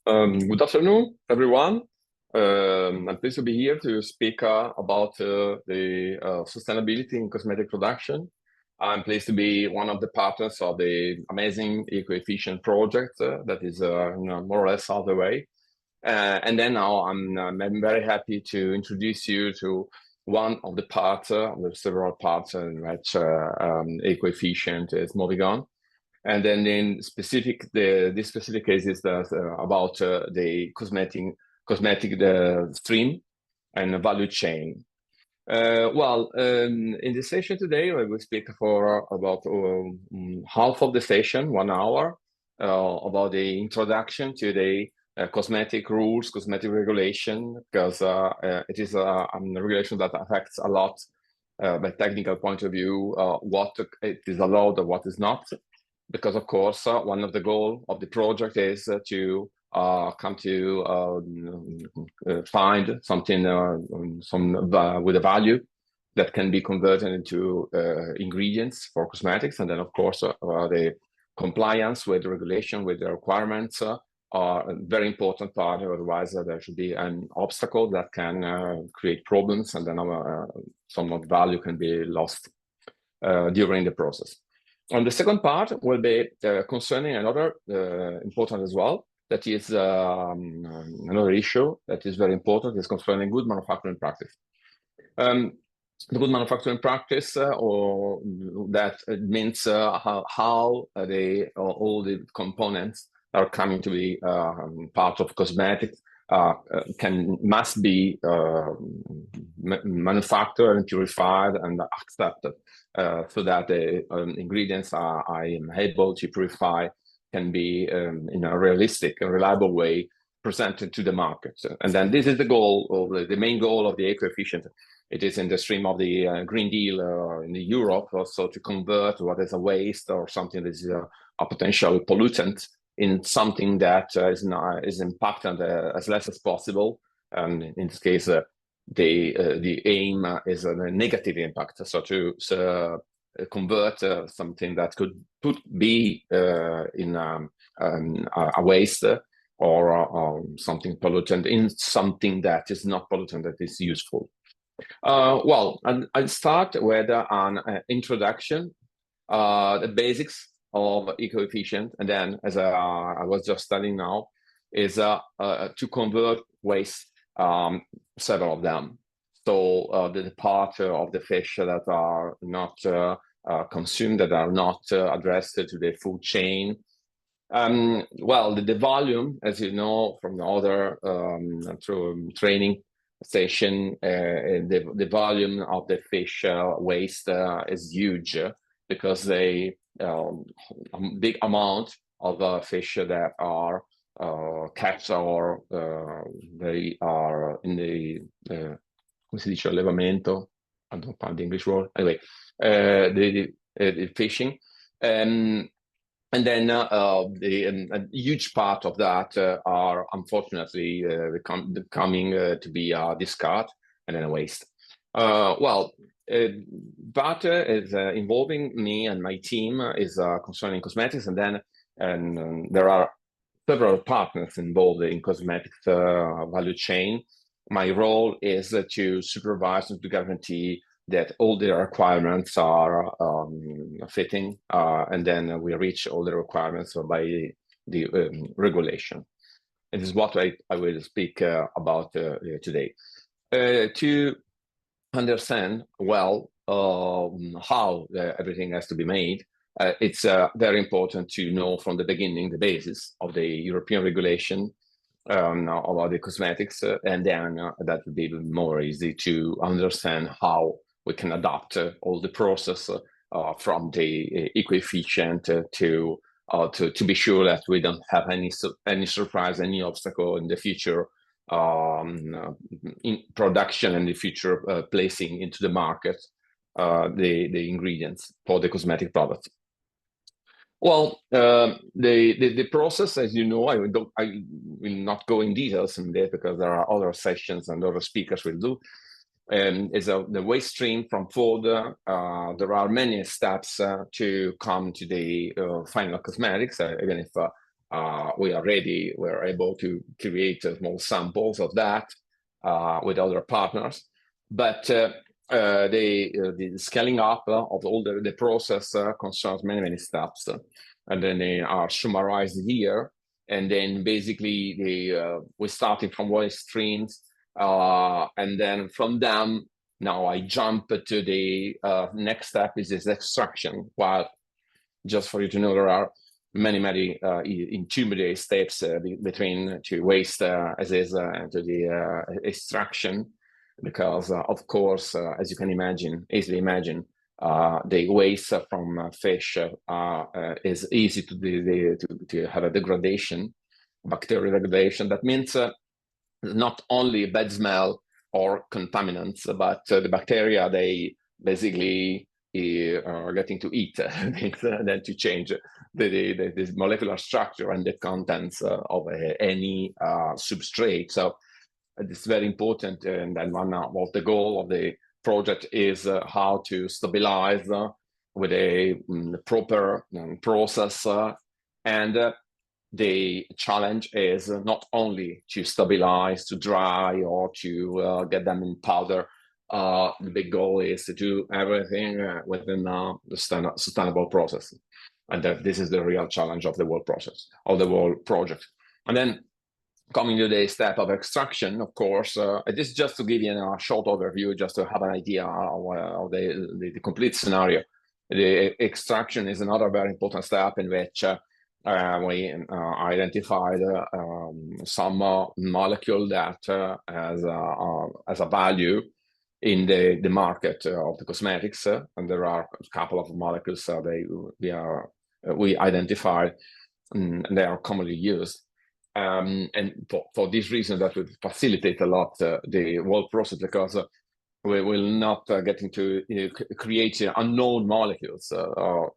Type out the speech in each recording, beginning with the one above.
Good afternoon, everyone. I'm pleased to be here to speak about the sustainability in cosmetic production. I'm pleased to be one of the partners of the amazing EcoeFISHent project that is more or less out of the way. And then now I'm very happy to introduce you to one of the parts, of the several parts in which EcoeFISHent is moving on. And then in specific, this specific case is about the cosmetic stream and the value chain. In the session today, I will speak for about half of the session, 1 hour, about the introduction to the cosmetic rules, cosmetic regulation, because it is a regulation that affects a lot, by technical point of view, what it is allowed or what is not. Because of course, one of the goals of the project is to come to find something with a value that can be converted into ingredients for cosmetics, and then of course the compliance with the regulation, with the requirements are a very important part. Otherwise, there should be an obstacle that can create problems, and then some of value can be lost during the process. On the second part will be concerning another important as well, that is another issue that is very important, is concerning good manufacturing practice. The good manufacturing practice, or that means how all the components that are coming to be part of cosmetics must be manufactured and purified and accepted, so that the ingredients I am able to purify can be in a realistic and reliable way presented to the market. And then this is the goal, or the main goal of the EcoeFISHent. It is in the stream of the Green Deal in Europe, also to convert what is a waste or something that is a potential pollutant in something that is impacted as less as possible. And in this case, the aim is a negative impact. So to convert something that could be in a waste or something pollutant in something that is not pollutant, that is useful. I'll start with an introduction, the basics of EcoeFISHent, and then, as I was just telling now, is to convert waste, several of them. So the part of the fish that are not consumed, that are not addressed to the food chain. The volume, as you know from the other training session, the volume of the fish waste is huge, because they a big amount of fish that are catch, or they are in the come si dice, allevamento, I don't find the English word, anyway, the fishing, and then a huge part of that are unfortunately coming to be a discard and then a waste. That is involving me and my team is concerning cosmetics, and then there are several partners involved in cosmetics value chain. My role is to supervise and to guarantee that all the requirements are fitting, and then we reach all the requirements by the regulation. And this is what I will speak about today. To understand well how everything has to be made, it's very important to know from the beginning the basis of the European regulation about the cosmetics, and then that will be more easy to understand how we can adapt all the process from the EcoeFISHent to be sure that we don't have any surprise, any obstacle in the future in production and the future placing into the market the ingredients for the cosmetic products. The process, as you know, I will not go in details in there, because there are other sessions and other speakers will do. Is the waste stream from food. There are many steps to come to the final cosmetics, even if we're able to create small samples of that with other partners. But the scaling up of all the process concerns many steps, and then they are summarized here. And then basically we're starting from waste streams, and then from them, now I jump to the next step is this extraction. While just for you to know, there are many intermediate steps between to waste as is to the extraction, because of course, as you can easily imagine, the waste from fish is easy to have a degradation, bacterial degradation. That means not only bad smell or contaminants, but the bacteria, they basically are getting to eat things, and then to change the molecular structure and the contents of any substrate. So it's very important, and one of the goal of the project is how to stabilize with a proper process, and the challenge is not only to stabilize, to dry, or to get them in powder. The big goal is to do everything within the sustainable process, and this is the real challenge of the whole process, of the whole project. And then coming to the step of extraction, of course, this is just to give you a short overview, just to have an idea of the complete scenario. The extraction is another very important step in which we identified some molecule that has a value in the market of the cosmetics, and there are a couple of molecules we identified, and they are commonly used. And for this reason, that would facilitate a lot the whole process, because we will not get into create unknown molecules,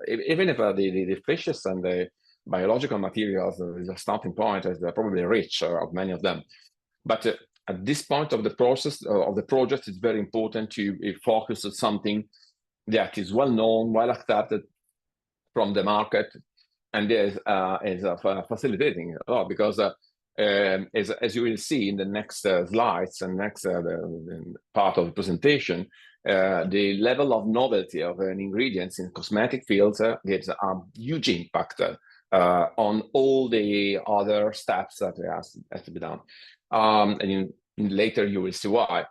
even if the fishes and the biological materials is a starting point, as they're probably rich of many of them. But at this point of the process of the project, it's very important to focus on something that is well known, well accepted from the market, and is facilitating a lot, because as you will see in the next slides and next part of the presentation, the level of novelty of ingredients in cosmetic fields gives a huge impact on all the other steps that have to be done. And later you will see why.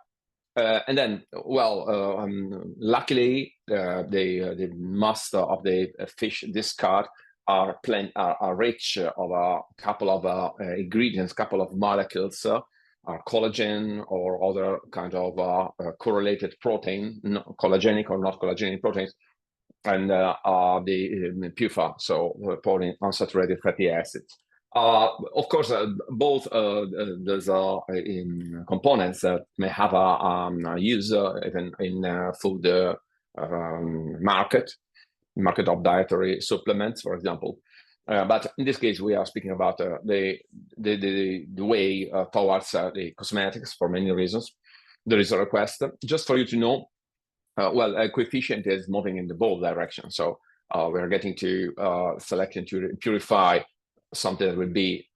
And then, well, luckily, the most of the fish discard are rich of a couple of ingredients, couple of molecules, collagen or other kind of correlated protein, collagenic or not collagenic proteins, and the PUFA, so polyunsaturated fatty acids. Of course, both those components may have a use even in food market of dietary supplements, for example. But in this case, we are speaking about the way towards the cosmetics for many reasons. There is a request. Just for you to know, well, EcoeFISHent is moving in the bold direction. So we're getting to select and to purify something that will be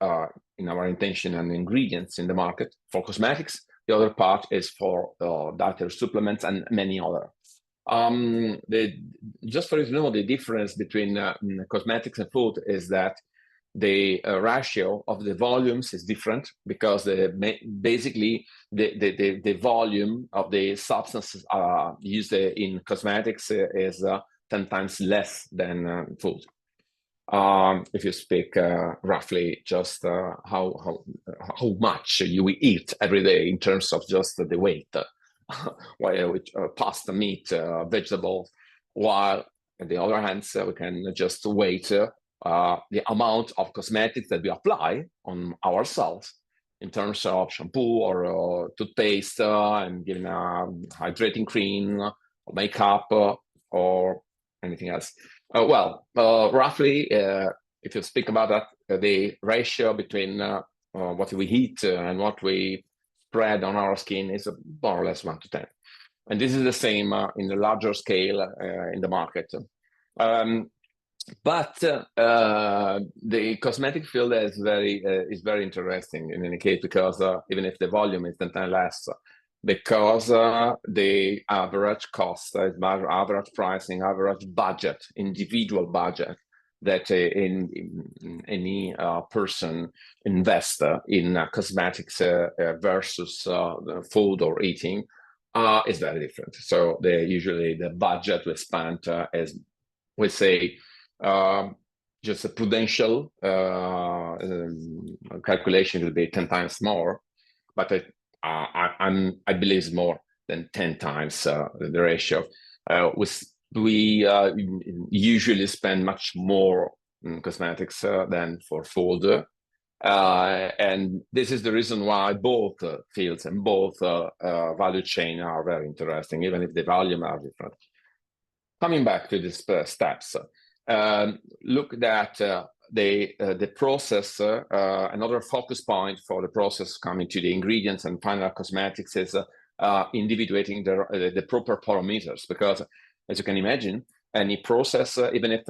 in our intention and ingredients in the market for cosmetics. The other part is for dietary supplements and many other. Just for you to know, the difference between cosmetics and food is that the ratio of the volumes is different, because basically the volume of the substances used in cosmetics is 10 times less than food. If you speak roughly just how much you eat every day in terms of just the weight, with pasta, meat, vegetables, while on the other hand, we can just weight the amount of cosmetics that we apply on ourselves in terms of shampoo or toothpaste, and giving a hydrating cream or makeup or anything else. Roughly, if you speak about that, the ratio between what we eat and what we spread on our skin is more or less 1 to 10. And this is the same in the larger scale in the market. But the cosmetic field is very interesting in any case, because even if the volume is 10 times less, because the average cost, average pricing, average budget, individual budget that any person investor in cosmetics versus food or eating is very different. So usually the budget we spent is, we say, just a prudential calculation will be 10 times more, but I believe it's more than 10 times the ratio. We usually spend much more in cosmetics than for food. And this is the reason why both fields and both value chain are very interesting, even if the volume are different. Coming back to these steps, look at the process. Another focus point for the process coming to the ingredients and final cosmetics is individuating the proper parameters, because as you can imagine, any process, even if,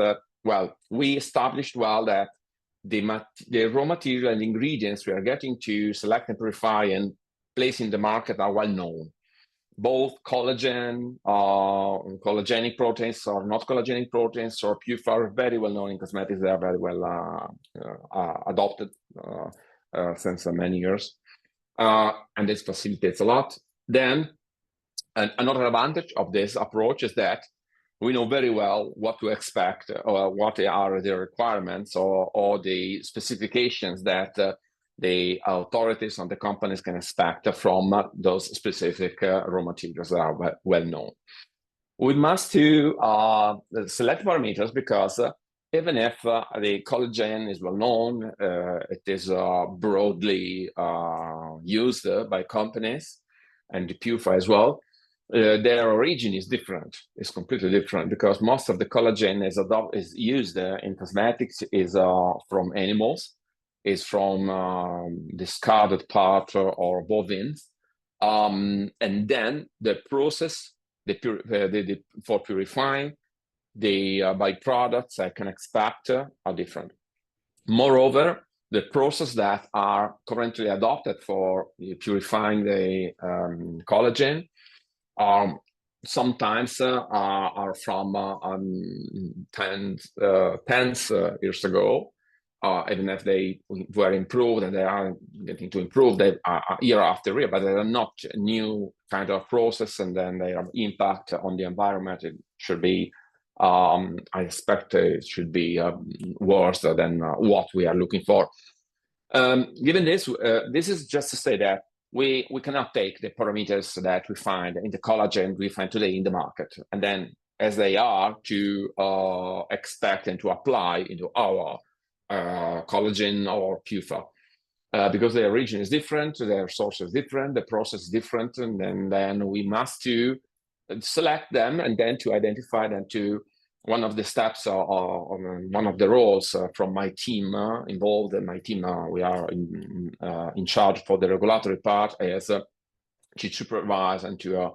well, we established well that the raw material and ingredients we are getting to select and purify and place in the market are well known. Both collagen, collagenic proteins or not collagenic proteins or PUFA are very well known in cosmetics. They are very well adopted since many years. And this facilitates a lot. Then another advantage of this approach is that we know very well what to expect, or what are the requirements or the specifications that the authorities and the companies can expect from those specific raw materials that are well known. We must do select parameters, because even if the collagen is well known, it is broadly used by companies, and the PUFA as well. Their origin is different. It's completely different, because most of the collagen is used in cosmetics is from animals, is from discarded part or bovines, and then the process for purifying the byproducts I can expect are different. Moreover, the process that are currently adopted for purifying the collagen sometimes are from tens years ago, even if they were improved and they are getting to improve year after year, but they are not a new kind of process, and then their impact on the environment, it should be, I expect it should be worse than what we are looking for. Given this, this is just to say that we cannot take the parameters that we find in the collagen we find today in the market, and then as they are to expect and to apply into our collagen or PUFA, because their origin is different, their source is different, the process is different, and then we must to select them, and then to identify them. To one of the steps or one of the roles from my team involved, and my team we are in charge for the regulatory part, is to supervise and to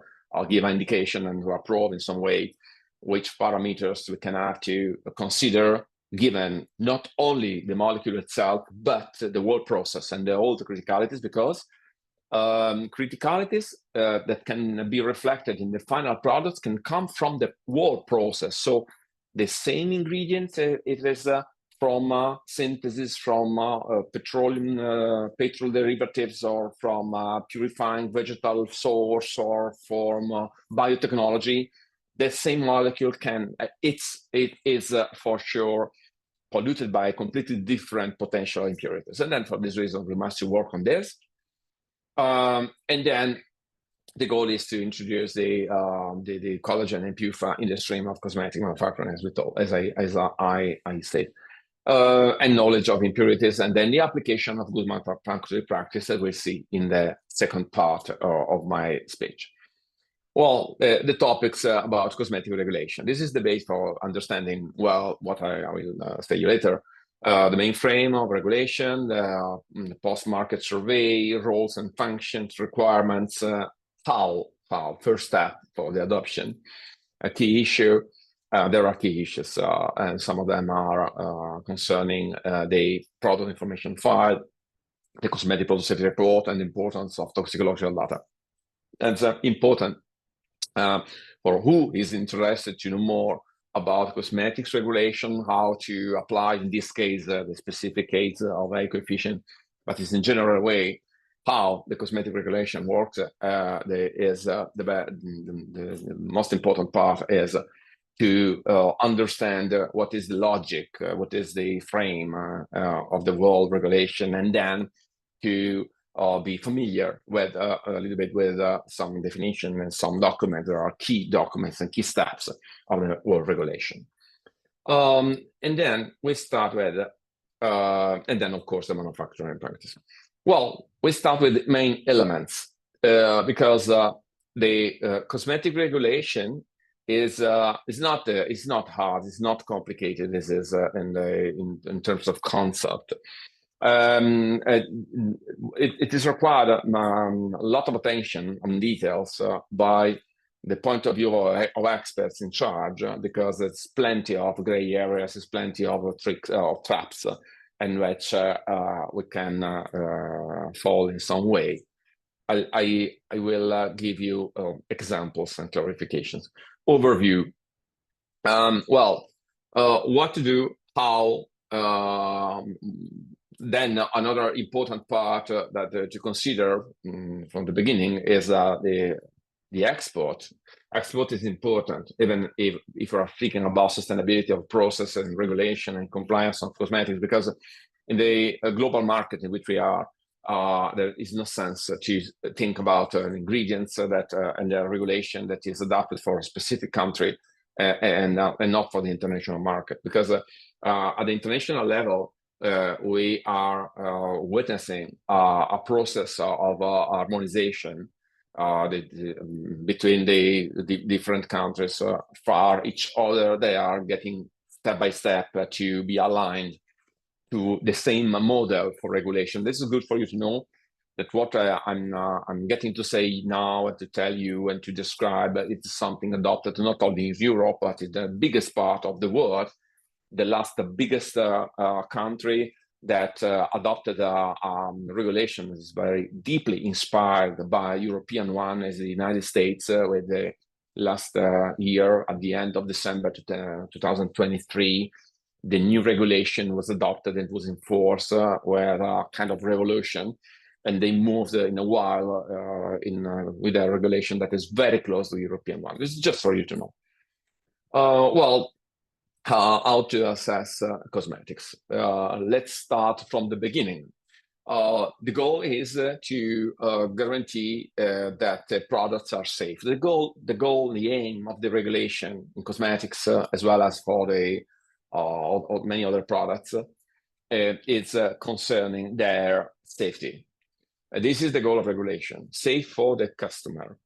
give an indication and to approve in some way which parameters we can have to consider, given not only the molecule itself, but the whole process and all the criticalities, because criticalities that can be reflected in the final products can come from the whole process. So the same ingredients, it is from synthesis from petroleum derivatives, or from purifying vegetal source, or from biotechnology. The same molecule can, it is for sure polluted by completely different potential impurities. And then for this reason, we must work on this. And then the goal is to introduce the collagen and PUFA in the stream of cosmetic manufacturing, as I said, and knowledge of impurities, and then the application of good manufacturing practice, as we see in the second part of my speech. Well, the topics about cosmetic regulation. This is the base for understanding, well, what I will say you later. The main frame of regulation, the post-market survey, roles and functions, requirements, how, first step for the adoption, a key issue, there are key issues, and some of them are concerning the product information file, the cosmetic product safety report, and the importance of toxicological data. And it's important for who is interested to know more about cosmetics regulation, how to apply, in this case, the specific case of EcoeFISHent, but it's in general way how the cosmetic regulation works. The most important part is to understand what is the logic, what is the frame of the world regulation, and then to be familiar with a little bit with some definition and some documents. There are key documents and key steps of the world regulation. And then we start with, and then of course the manufacturing practice. Well, we start with the main elements because the cosmetic regulation is not hard, it's not complicated. This is in terms of concept. It is required a lot of attention on details by the point of view of experts in charge, because there's plenty of gray areas, there's plenty of tricks or traps in which we can fall in some way. I will give you examples and clarifications. Overview. What to do, how. Then another important part that to consider from the beginning is the export. Export is important, even if we're thinking about sustainability of process and regulation and compliance of cosmetics, because in the global market in which we are, there is no sense to think about ingredients that and the regulation that is adapted for a specific country and not for the international market, because at the international level, we are witnessing a process of harmonization between the different countries for each other. They are getting step by step to be aligned to the same model for regulation. This is good for you to know that what I'm getting to say now and to tell you and to describe, it's something adopted not only in Europe, but in the biggest part of the world. The biggest country that adopted regulation is very deeply inspired by European one, is the United States, with the last year, at the end of December 2023, the new regulation was adopted and was enforced, where a kind of revolution, and they moved in a while with a regulation that is very close to the European one. This is just for you to know. How to assess cosmetics. Let's start from the beginning. The goal is to guarantee that products are safe. The aim of the regulation in cosmetics, as well as for the many other products, is concerning their safety. This is the goal of regulation: safe for the customer.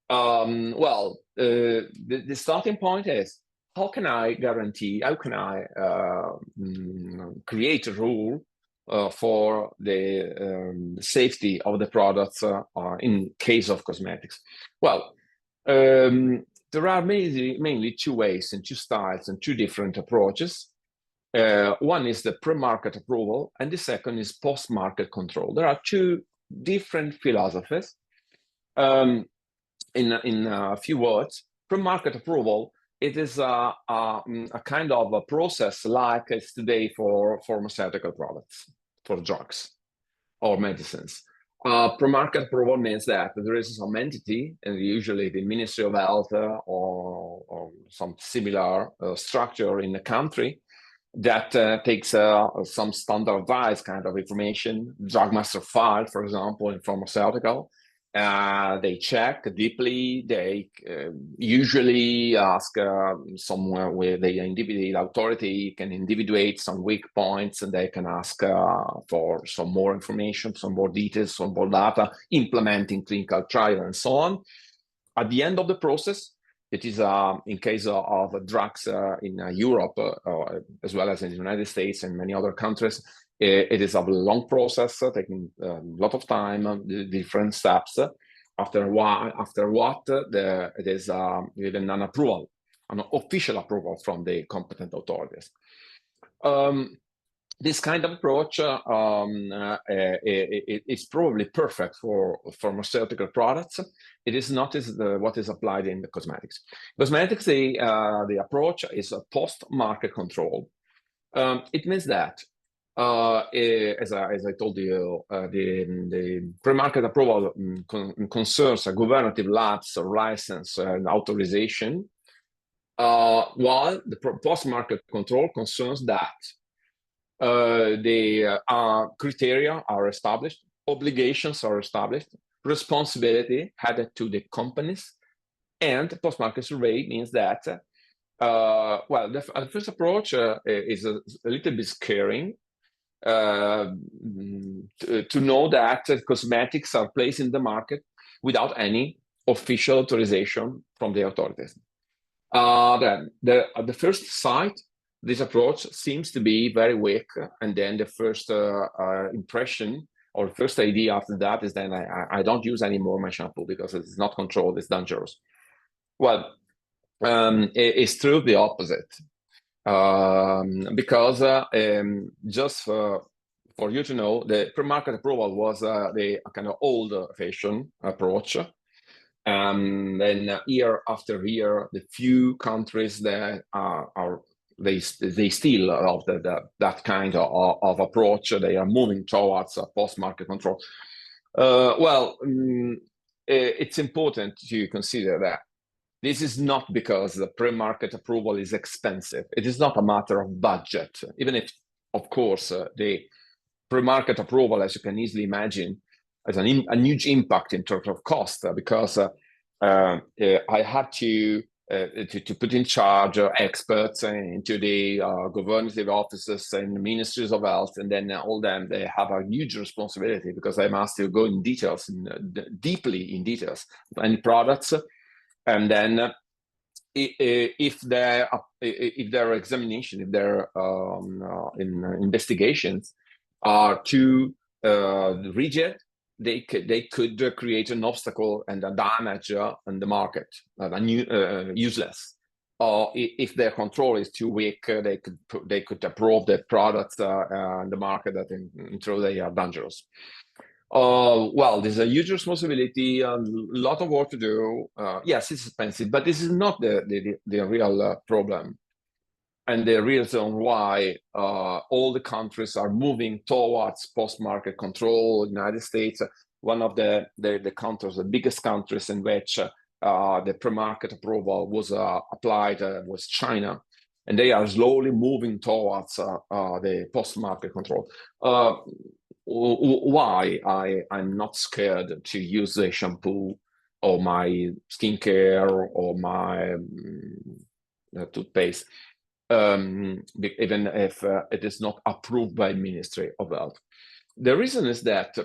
The starting point is, how can I guarantee, how can I create a rule for the safety of the products in case of cosmetics? Well, there are mainly two ways and two styles and two different approaches. One is the pre-market approval, and the second is post-market control. There are two different philosophies. In a few words, pre-market approval, it is a kind of a process like it's today for pharmaceutical products, for drugs or medicines. Pre-market approval means that there is some entity, and usually the Ministry of Health or some similar structure in the country, that takes some standardized kind of information, drug master file, for example, in pharmaceutical. They check deeply. They usually ask somewhere where the individual authority can individuate some weak points, and they can ask for some more information, some more details, some more data, implementing clinical trial and so on. At the end of the process, it is in case of drugs in Europe, as well as in the United States and many other countries, it is a long process, taking a lot of time, different steps. After what, it is given an approval. an official approval from the competent authorities. This kind of approach is probably perfect for pharmaceutical products. It is not what is applied in the cosmetics. Cosmetics, the approach is a post-market control. It means that, as I told you, the pre-market approval concerns a governative lapse or license and authorization, while the post-market control concerns that the criteria are established, obligations are established, responsibility added to the companies, and post-market survey means that, well, the first approach is a little bit scaring to know that cosmetics are placed in the market without any official authorization from the authorities. Then the first sight, this approach seems to be very weak, and then the first impression or first idea after that is then I don't use anymore my shampoo because it's not controlled, it's dangerous. Well, it's true the opposite, because just for you to know, the pre-market approval was the kind of old-fashioned approach. And then year after year, the few countries that they still of that kind of approach. They are moving towards a post-market control. Well, it's important to consider that this is not because the pre-market approval is expensive. It is not a matter of budget, even if, of course, the pre-market approval, as you can easily imagine, has a huge impact in terms of cost, because I had to put in charge experts into the governative offices and ministries of health, and then all them, they have a huge responsibility because I must go in details, deeply in details, of any products, and then if their examination, if their investigations are too rigid, they could create an obstacle and a damage in the market, useless. Or if their control is too weak, they could approve the products in the market that in truth they are dangerous. Well, there's a huge responsibility, a lot of work to do. Yes, it's expensive, but this is not the real problem. And the reason why all the countries are moving towards post-market control. United States, one of the countries, the biggest countries in which the pre-market approval was applied was China, and they are slowly moving towards the post-market control. Why I'm not scared to use the shampoo or my skincare or my toothpaste, even if it is not approved by Ministry of Health. The reason is that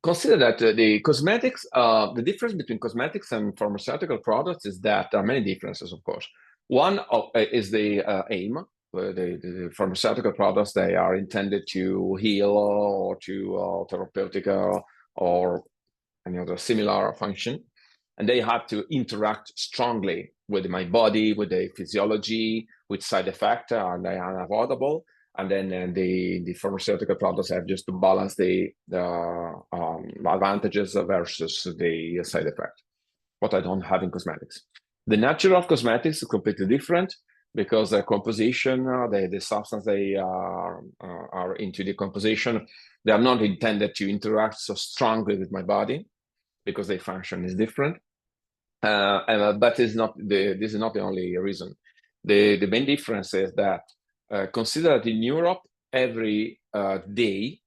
consider that the cosmetics, the difference between cosmetics and pharmaceutical products is that there are many differences, of course. One is the aim. The pharmaceutical products, they are intended to heal or to therapeutic or any other similar function. And they have to interact strongly with my body, with the physiology, with side effects, and they are unavoidable. And then the pharmaceutical products have just to balance the advantages versus the side effect, what I don't have in cosmetics. The nature of cosmetics is completely different because the composition, the substance they are into the composition, they are not intended to interact so strongly with my body because their function is different. But this is not the only reason. The main difference is that consider that in Europe every day,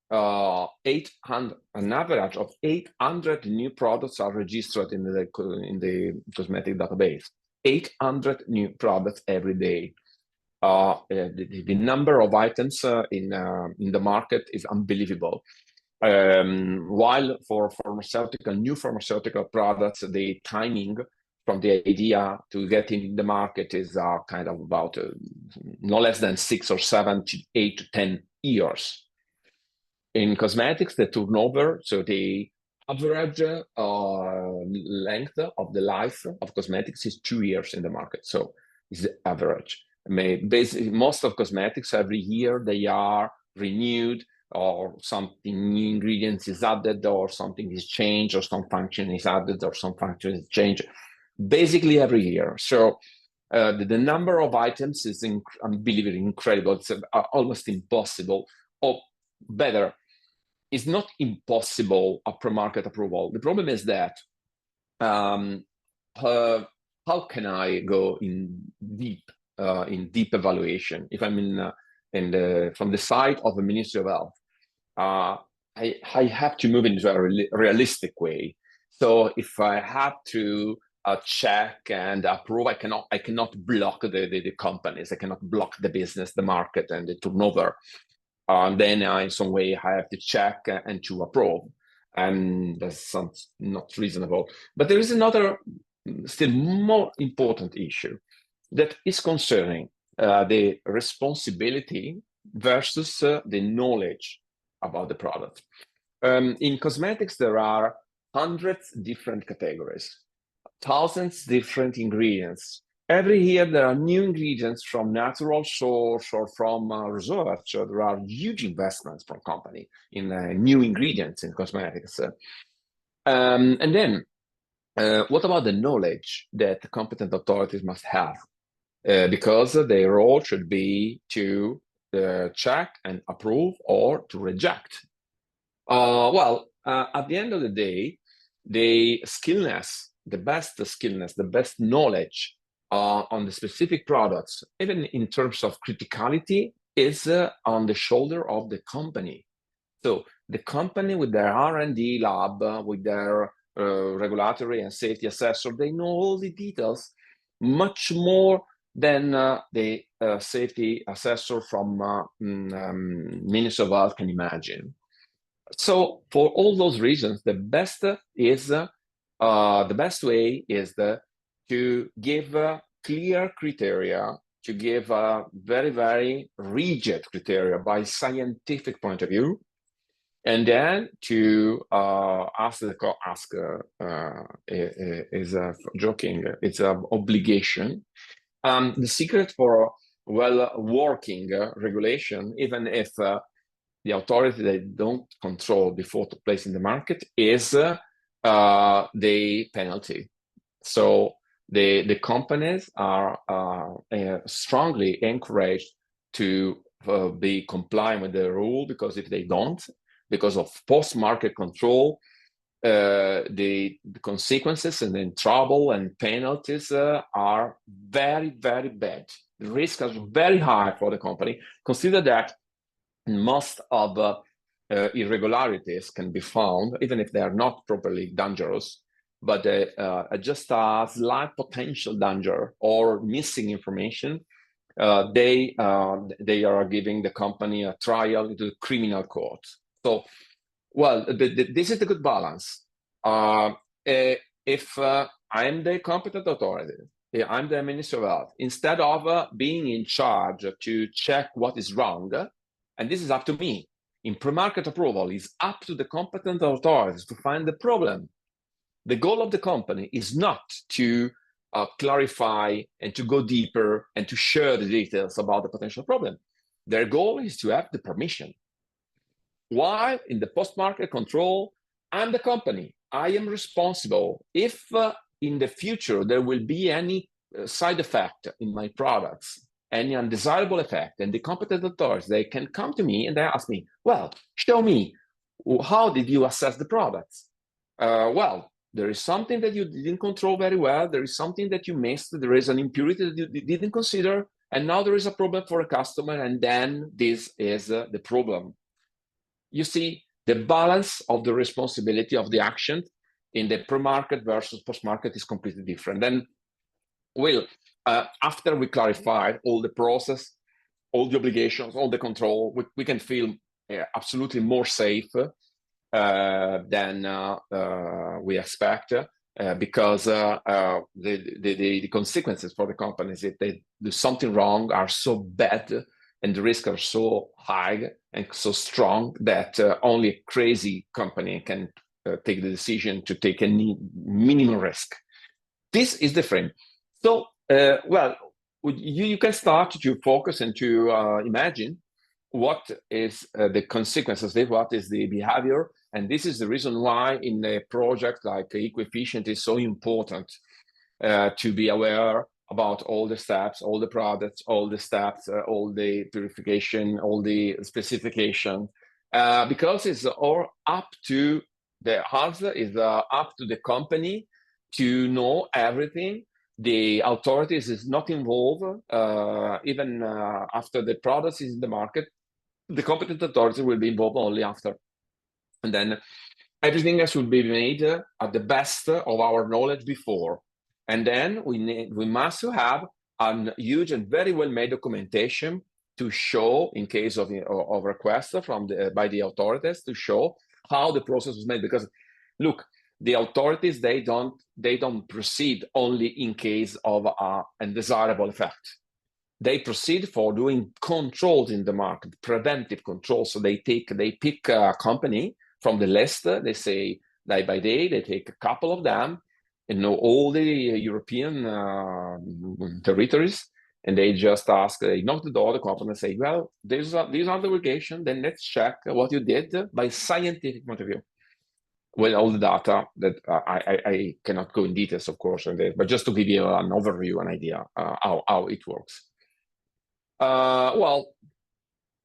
an average of 800 new products are registered in the cosmetic database. 800 new products every day. The number of items in the market is unbelievable. While for new pharmaceutical products, the timing from the idea to get in the market is kind of about no less than 6 or 7 to 8 to 10 years. In cosmetics, the turnover, so the average length of the life of cosmetics is 2 years in the market. So it's the average. Basically, most of cosmetics every year they are renewed, or something new ingredients is added, or something is changed, or some function is added, or some function is changed. Basically every year. So the number of items is unbelievably incredible. It's almost impossible, or better, it's not impossible a pre-market approval. The problem is that how can I go in deep evaluation if I'm from the side of the Ministry of Health? I have to move into a realistic way. So if I have to check and approve, I cannot block the companies. I cannot block the business, the market, and the turnover. Then in some way I have to check and to approve, and that sounds not reasonable. But there is another, still more important issue that is concerning the responsibility versus the knowledge about the product. In cosmetics, there are hundreds different categories, thousands different ingredients. Every year there are new ingredients from natural source or from research. There are huge investments from company in new ingredients in cosmetics. And then what about the knowledge that competent authorities must have? Because their role should be to check and approve or to reject. At the end of the day, the best skillness, the best knowledge on the specific products, even in terms of criticality, is on the shoulder of the company. So the company with their R&D lab, with their regulatory and safety assessor, they know all the details much more than the safety assessor from Ministry of Health can imagine. So for all those reasons, the best way is to give clear criteria, to give very, very rigid criteria by scientific point of view, and then to is joking. It's an obligation. The secret for well-working regulation, even if the authority they don't control before to place in the market, is the penalty. So the companies are strongly encouraged to be compliant with the rule, because if they don't, because of post-market control, the consequences and then trouble and penalties are very, very bad. The risks are very high for the company. Consider that most of irregularities can be found, even if they are not properly dangerous, but just a slight potential danger or missing information, they are giving the company a trial into the criminal court. So, this is the good balance. If I'm the competent authority, I'm the Minister of Health, instead of being in charge to check what is wrong, and this is up to me, in pre-market approval, it's up to the competent authorities to find the problem. The goal of the company is not to clarify and to go deeper and to share the details about the potential problem. Their goal is to have the permission. While in the post-market control, I'm the company. I am responsible. If in the future there will be any side effect in my products, any undesirable effect, and the competent authorities, they can come to me and they ask me, well, show me, how did you assess the products? There is something that you didn't control very well. There is something that you missed. There is an impurity that you didn't consider. And now there is a problem for a customer. And then this is the problem. You see, the balance of the responsibility of the action in the pre-market versus post-market is completely different. Then, after we clarified all the process, all the obligations, all the control, we can feel absolutely more safe than we expect, because the consequences for the companies if they do something wrong are so bad, and the risks are so high and so strong that only a crazy company can take the decision to take any minimum risk. This is the frame. So, well, you can start to focus and to imagine what is the consequences, what is the behavior. And this is the reason why in a project like EcoeFISHent is so important to be aware about all the steps, all the products, all the steps, all the purification, all the specification, because it's all up to the hardware, is up to the company to know everything. The authorities is not involved, even after the product is in the market. The competent authority will be involved only after. And then everything else will be made at the best of our knowledge before. And then we must have a huge and very well-made documentation to show, in case of request by the authorities, to show how the process was made. Because look, the authorities, they don't proceed only in case of an undesirable effect. They proceed for doing controls in the market, preventive controls. So they pick a company from the list. They say day by day, they take a couple of them and know all the European territories, and they just ask, they knock the door, the company, and say, well, these are the obligations, then let's check what you did by scientific point of view. With all the data that I cannot go in details, of course, but just to give you an overview, an idea how it works. Well,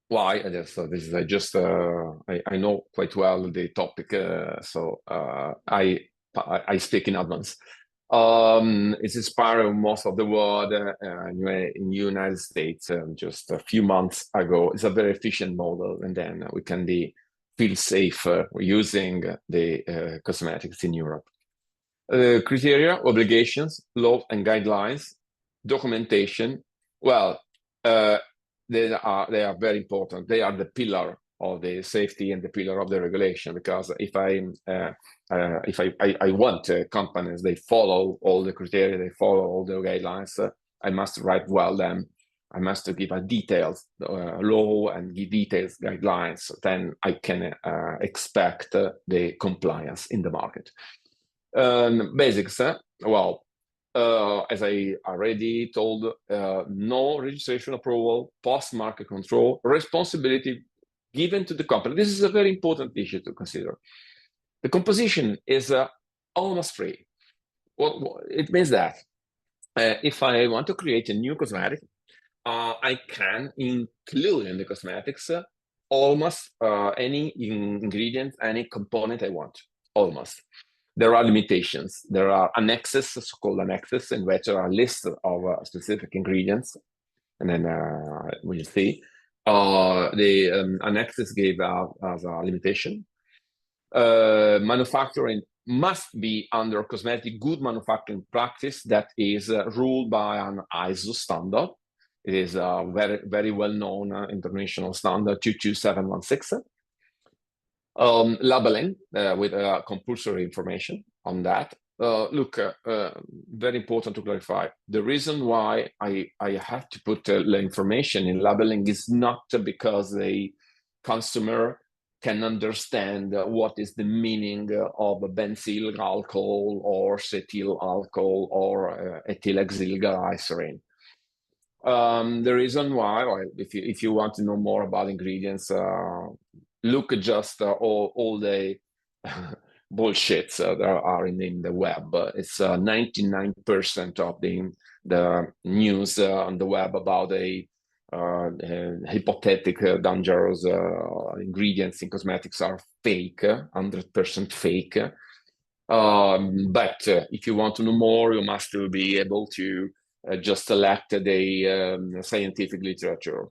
why? This is I know quite well the topic, so I speak in advance. It's inspiring most of the world in the United States just a few months ago. It's a very efficient model, and then we can feel safe using the cosmetics in Europe. Criteria, obligations, laws and guidelines, documentation. Well, they are very important. They are the pillar of the safety and the pillar of the regulation. Because if I want companies, they follow all the criteria, they follow all the guidelines. I must write well them. I must give a detailed law and give details guidelines. Then I can expect the compliance in the market. Basics. Well, as I already told, no registration approval, post-market control, responsibility given to the company. This is a very important issue to consider. The composition is almost free. Well, it means that if I want to create a new cosmetic, I can include in the cosmetics almost any ingredient, any component I want, almost. There are limitations. There are annexes, so-called annexes, in which there are lists of specific ingredients, and then we'll see. The annexes gave as a limitation. Manufacturing must be under cosmetic good manufacturing practice that is ruled by an ISO standard. It is a very, very well-known international standard 22716. Labeling with compulsory information on that. Look, very important to clarify. The reason why I have to put the information in labeling is not because the consumer can understand what is the meaning of benzyl alcohol or cetyl alcohol or ethylhexyl glycerin. The reason why, or if you want to know more about ingredients, look at just all the bullshits that are in the web. It's 99% of the news on the web about a hypothetic dangerous ingredients in cosmetics are fake, 100% fake. But if you want to know more, you must be able to just select the scientific literature,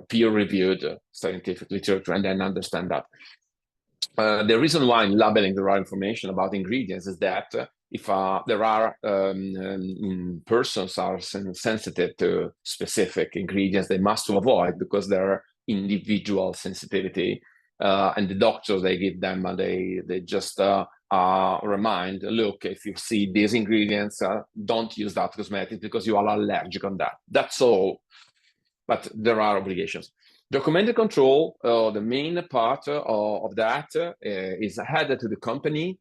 peer-reviewed scientific literature, and then understand that. The reason why in labeling the right information about ingredients is that if there are persons are sensitive to specific ingredients, they must avoid because there are individual sensitivity, and the doctors, they give them, they just remind, look, if you see these ingredients, don't use that cosmetic because you are allergic on that. That's all. But there are obligations. Documented control, the main part of that is added to the company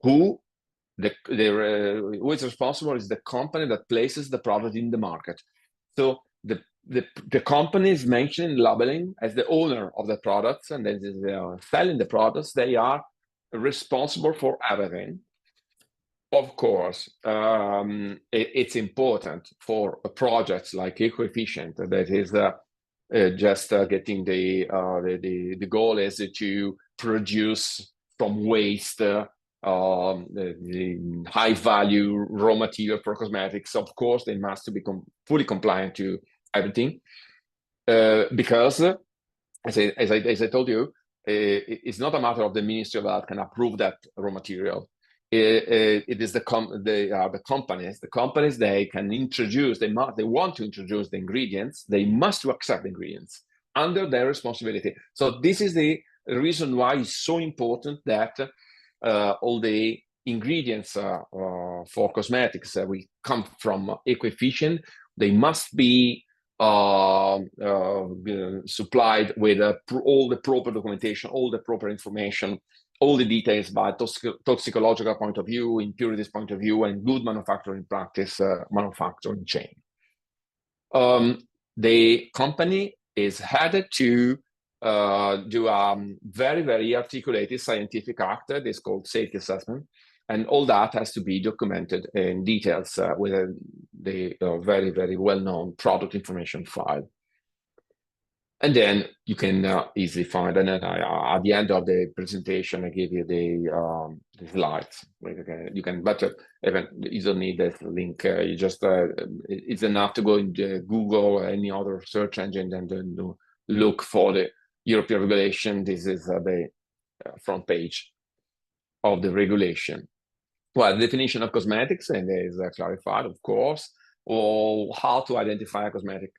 who who is responsible is the company that places the product in the market. So the company is mentioned in labeling as the owner of the products, and then they are selling the products. They are responsible for everything. Of course, it's important for projects like EcoeFISHent that is just getting the goal is to produce from waste the high value raw material for cosmetics. Of course, they must be fully compliant to everything because, as I told you, it's not a matter of the Ministry of Health can approve that raw material. It is the companies. The companies, they can introduce, they want to introduce the ingredients. They must accept the ingredients under their responsibility. So this is the reason why it's so important that all the ingredients for cosmetics we come from EcoeFISHent. They must be supplied with all the proper documentation, all the proper information, all the details by toxicological point of view, impurities point of view, and good manufacturing practice, manufacturing chain. The company is headed to do a very, very articulated scientific act. It's called safety assessment. And all that has to be documented in details with the very, very well-known product information file. And then you can easily find, and then at the end of the presentation, I give you the slides. You can, but even you don't need that link. You just it's enough to go into Google or any other search engine and then look for the European regulation. This is the front page of the regulation. Well, the definition of cosmetics, and is clarified, of course, or how to identify a cosmetic.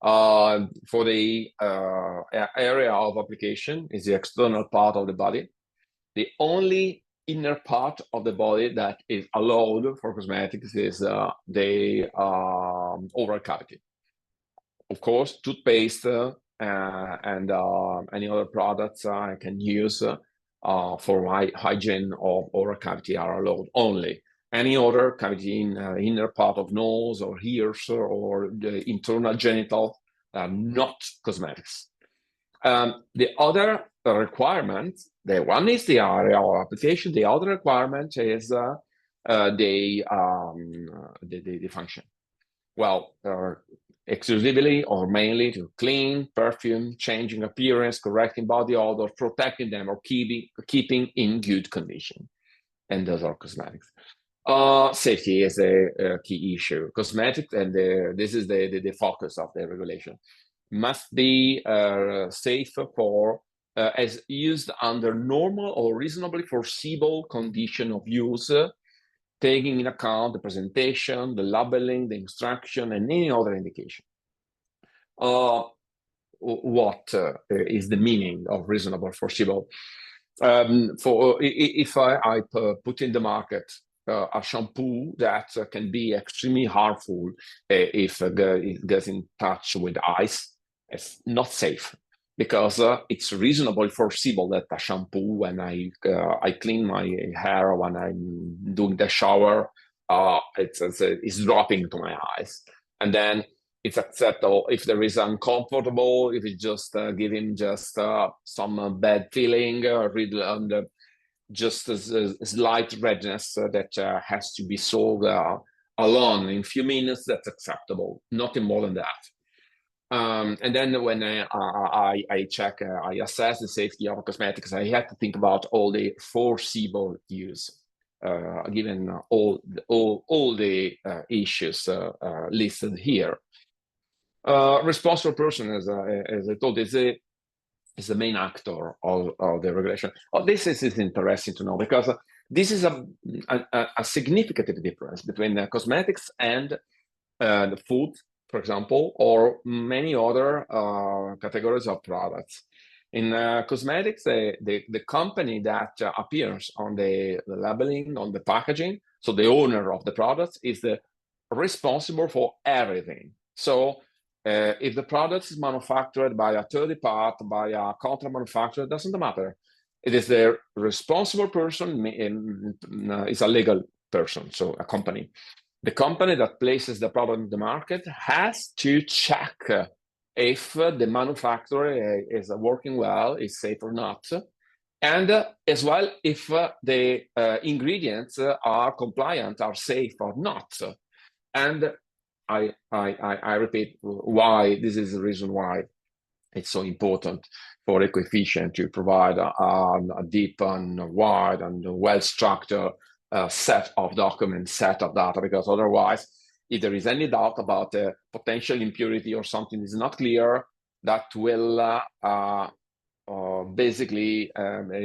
For the area of application is the external part of the body. The only inner part of the body that is allowed for cosmetics is the oral cavity. Of course, toothpaste and any other products I can use for hygiene of oral cavity are allowed only. Any other cavity in inner part of nose or ears or the internal genital are not cosmetics. The other requirement, the one is the area of application. The other requirement is the function. Well, exclusively or mainly to clean, perfume, changing appearance, correcting body odor, protecting them, or keeping in good condition. And those are cosmetics. Safety is a key issue. Cosmetics, and this is the focus of the regulation, must be safe for as used under normal or reasonably foreseeable condition of use, taking in account the presentation, the labeling, the instruction, and any other indication. What is the meaning of reasonable foreseeable? If I put in the market a shampoo that can be extremely harmful if it gets in touch with ice, it's not safe, because it's reasonably foreseeable that a shampoo, when I clean my hair, when I'm doing the shower, it's dropping to my eyes. And then it's acceptable if there is uncomfortable, if it just give him just some bad feeling, just a slight redness that has to be solved alone in a few minutes, that's acceptable, nothing more than that. And then when I check, I assess the safety of cosmetics, I have to think about all the foreseeable use, given all the issues listed here. Responsible person, as I told, is the main actor of the regulation. This is interesting to know, because this is a significant difference between cosmetics and the food, for example, or many other categories of products. In cosmetics, the company that appears on the labeling, on the packaging, so the owner of the products, is the responsible for everything. So If the product is manufactured by a third party, by a contract manufacturer, it doesn't matter. It is the responsible person, is a legal person, so a company. The company that places the product in the market has to check if the manufacturer is working well, is safe or not, and as well if the ingredients are compliant, are safe or not. And I repeat why this is the reason why it's so important for EcoeFISHent to provide a deep and wide and well-structured set of documents, set of data, because otherwise, if there is any doubt about a potential impurity or something is not clear, that will basically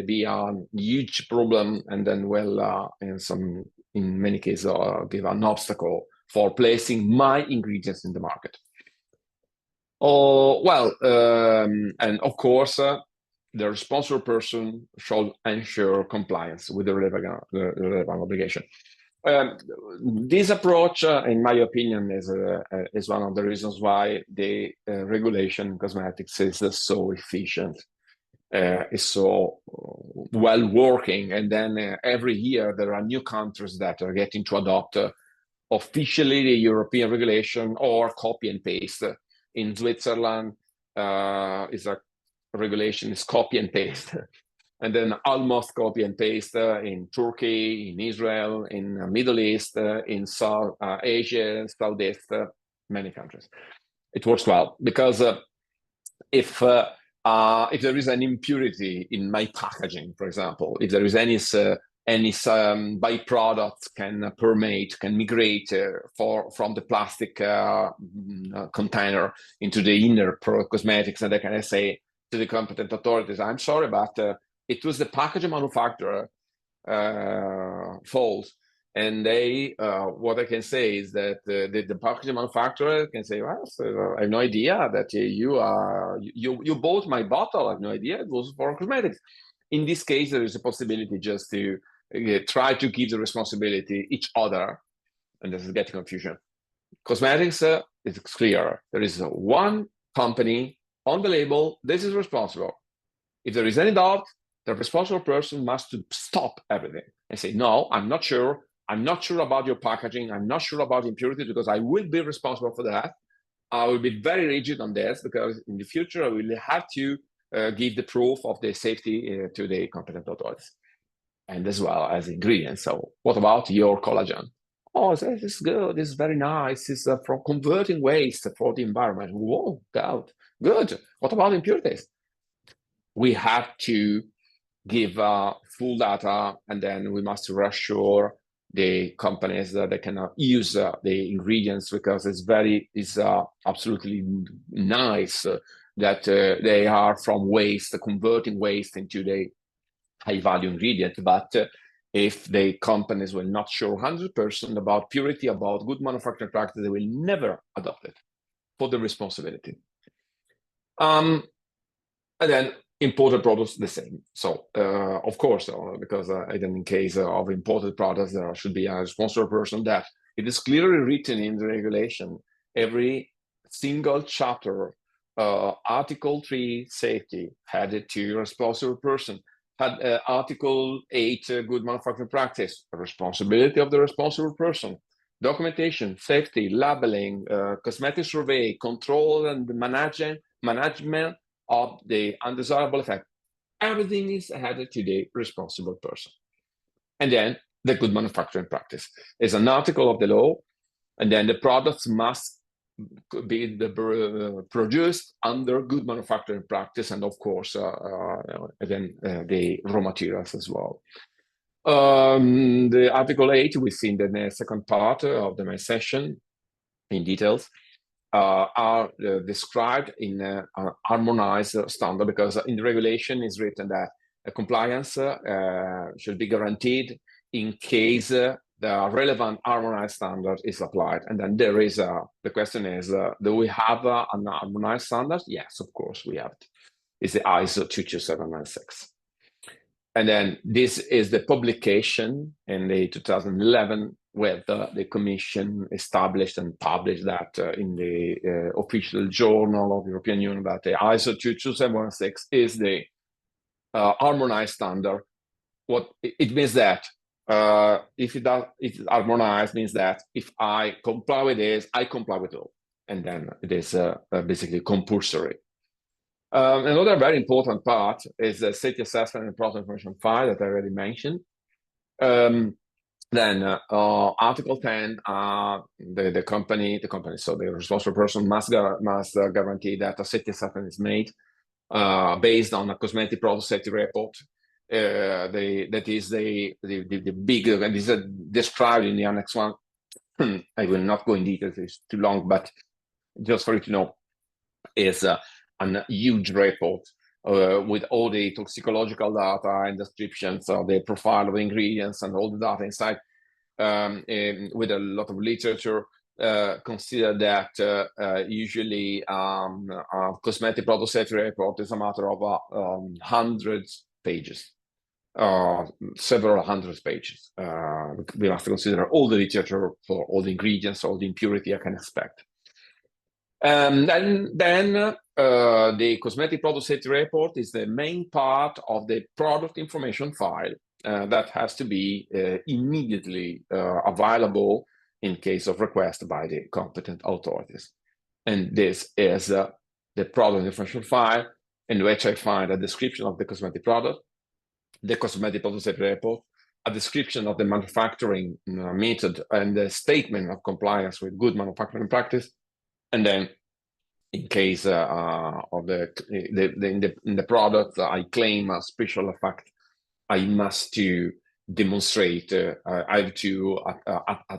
be a huge problem, and then will, in many cases, give an obstacle for placing my ingredients in the market. And of course, the responsible person should ensure compliance with the relevant obligation. This approach, in my opinion, is one of the reasons why the regulation in cosmetics is so efficient, is so well working, and then every year there are new countries that are getting to adopt officially the European regulation or copy and paste. In Switzerland, is a regulation is copy and paste, and then almost copy and paste in Turkey, in Israel, in the Middle East, in South Asia, Southeast, many countries. It works well because if there is an impurity in my packaging, for example, if there is any byproducts can permeate, can migrate from the plastic container into the inner cosmetics, and they can say to the competent authorities, I'm sorry, but it was the packaging manufacturer fault. And they, what I can say is that the packaging manufacturer can say, well, so I have no idea that you bought my bottle. I have no idea it was for cosmetics. In this case, there is a possibility just to try to give the responsibility each other, and this is getting confusion. Cosmetics is clear. There is one company on the label. This is responsible. If there is any doubt, the responsible person must stop everything and say, no, I'm not sure. I'm not sure about your packaging. I'm not sure about impurity, because I will be responsible for that. I will be very rigid on this, because in the future, I will have to give the proof of the safety to the competent authorities, and as well as ingredients. So what about your collagen? Oh, this is good. This is very nice. It's from converting waste for the environment. Whoa, good. What about impurities? We have to give full data, and then we must reassure the companies that they cannot use the ingredients, because it's absolutely nice that they are from waste, converting waste into the high-value ingredient. But if the companies will not show 100% about purity, about good manufacturing practice, they will never adopt it for the responsibility. And then imported products, the same. So, of course, because even in case of imported products, there should be a responsible person that it is clearly written in the regulation. Every single chapter, Article 3, safety, had to responsible person. Had Article 8, good manufacturing practice, responsibility of the responsible person. Documentation, safety, labeling, cosmetic survey, control and management of the undesirable effect. Everything is added to the responsible person. And then the good manufacturing practice is an article of the law, and then the products must be produced under good manufacturing practice, and of course, again, the raw materials as well. The Article 8, we see in the second part of my session in details, are described in an harmonized standard, because in the regulation is written that compliance should be guaranteed in case the relevant harmonized standard is applied. And then there is the question is, do we have an harmonized standard? Yes, of course we have it. It's the ISO 22796. And then this is the publication in the 2011 where the Commission established and published that in the official journal of the European Union that the ISO 22716 is the harmonized standard. What it means that if it's harmonized, means that if I comply with this, I comply with all, and then it is basically compulsory. Another very important part is the safety assessment and product information file that I already mentioned. Then Article 10, the company, so the responsible person must guarantee that a safety assessment is made based on a cosmetic product safety report. That is the big, and this is described in the Annex 1. I will not go in details, it's too long, but just for you to know, is a huge report with all the toxicological data and descriptions of the profile of ingredients and all the data inside, with a lot of literature. Consider that usually a cosmetic product safety report is a matter of 100 pages, several hundred pages. We have to consider all the literature for all the ingredients, all the impurity I can expect. And then the cosmetic product safety report is the main part of the product information file that has to be immediately available in case of request by the competent authorities. And this is the product information file in which I find a description of the cosmetic product, the cosmetic product safety report, a description of the manufacturing method and the statement of compliance with good manufacturing practice. And then in case of the product I claim a special effect, I must to demonstrate, I have to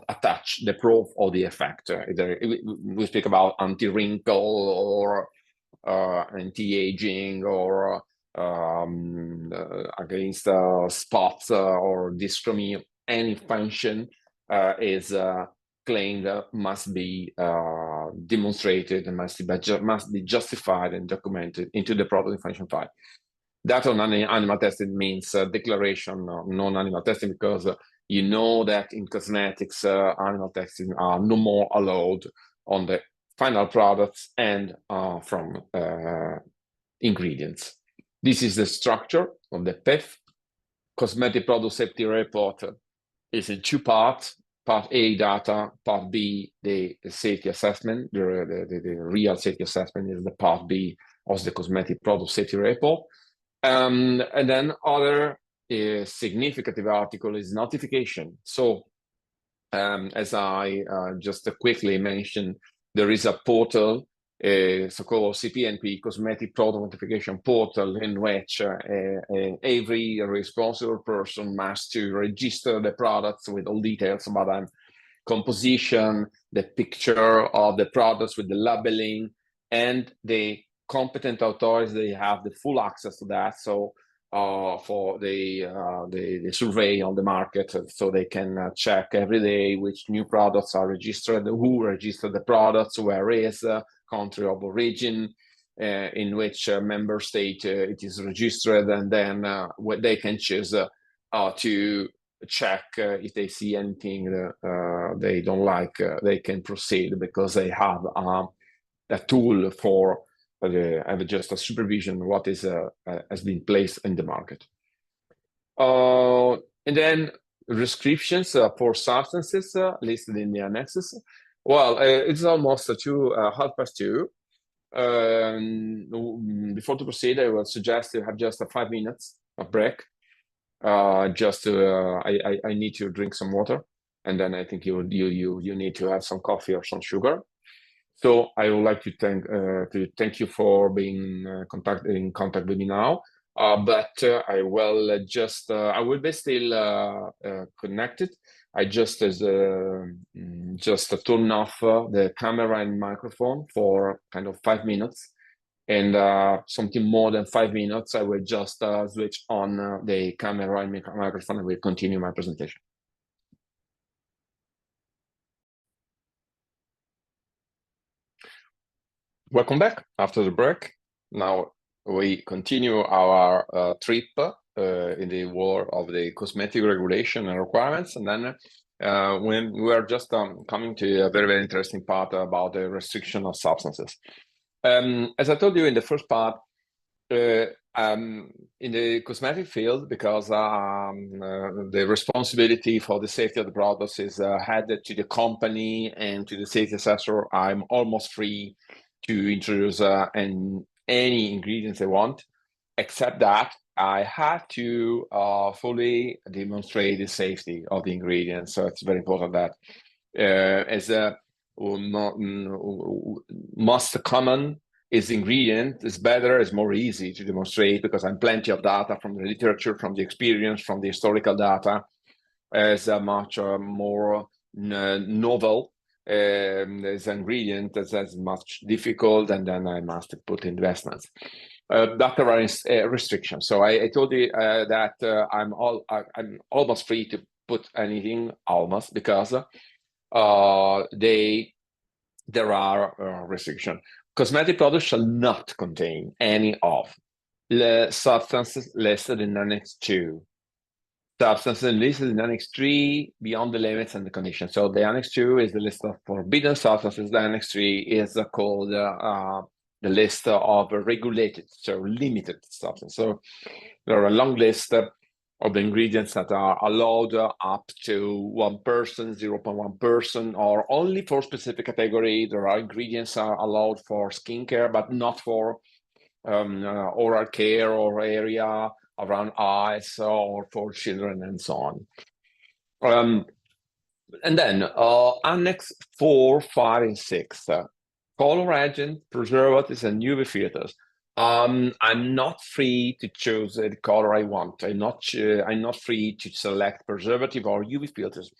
attach the proof of the effect. Either we speak about anti-wrinkle or anti-aging or against spots or dyschromia, any function is claimed must be demonstrated and must be justified and documented into the product information file. That on animal testing means declaration of non-animal testing, because you know that in cosmetics, animal testing are no more allowed on the final products and from ingredients. This is the structure of the PEF. Cosmetic product safety report is in two parts. Part A, data. Part B, the safety assessment. The real safety assessment is the part B of the cosmetic product safety report. And then other significant article is notification. So as I just quickly mentioned, there is a portal, so-called CPNP, Cosmetic Product Notification Portal, in which every responsible person must to register the products with all details about them, composition, the picture of the products with the labeling, and the competent authorities, they have the full access to that. So for the survey on the market, so they can check every day which new products are registered, who registered the products, where is country of origin, in which member state it is registered, and then what they can choose to check if they see anything they don't like, they can proceed, because they have a tool for just a supervision what is has been placed in the market. And then prescriptions for substances listed in the annexes. Well, it's almost 2:30. Before to proceed, I would suggest you have just 5 minutes of break. Just I need to drink some water, and then I think you need to have some coffee or some sugar. So I would like to thank you for being in contact with me now. But I will be still connected. I just turn off the camera and microphone for kind of 5 minutes, and something more than 5 minutes, I will just switch on the camera and microphone, and will continue my presentation. Welcome back after the break. Now we continue our trip in the world of the cosmetic regulation and requirements. And then when we are just coming to a very, very interesting part about the restriction of substances. As I told you in the first part, in the cosmetic field, because the responsibility for the safety of the products is handed to the company and to the safety assessor, I'm almost free to introduce any ingredients I want, except that I have to fully demonstrate the safety of the ingredients. So it's very important that as a most common is ingredient is better, is more easy to demonstrate because I'm plenty of data from the literature, from the experience, from the historical data, as a much more novel as an ingredient that's much difficult, and then I must put investments. That there are restrictions. So I told you that I'm almost free to put anything, almost, because there are restrictions. Cosmetic products shall not contain any of the substances listed in Annex 2. Substances listed in Annex 3 beyond the limits and the conditions. So the Annex 2 is the list of forbidden substances. The Annex 3 is called the list of regulated, so limited substances. So there are a long list of the ingredients that are allowed up to 1%, 0.1%, or only for specific category. There are ingredients are allowed for skincare, but not for oral care or area around eyes or for children and so on. And then Annex 4, 5, and 6, color agent, preservatives, and UV filters. I'm not free to choose the color I want. I'm not free to select preservative or UV filters.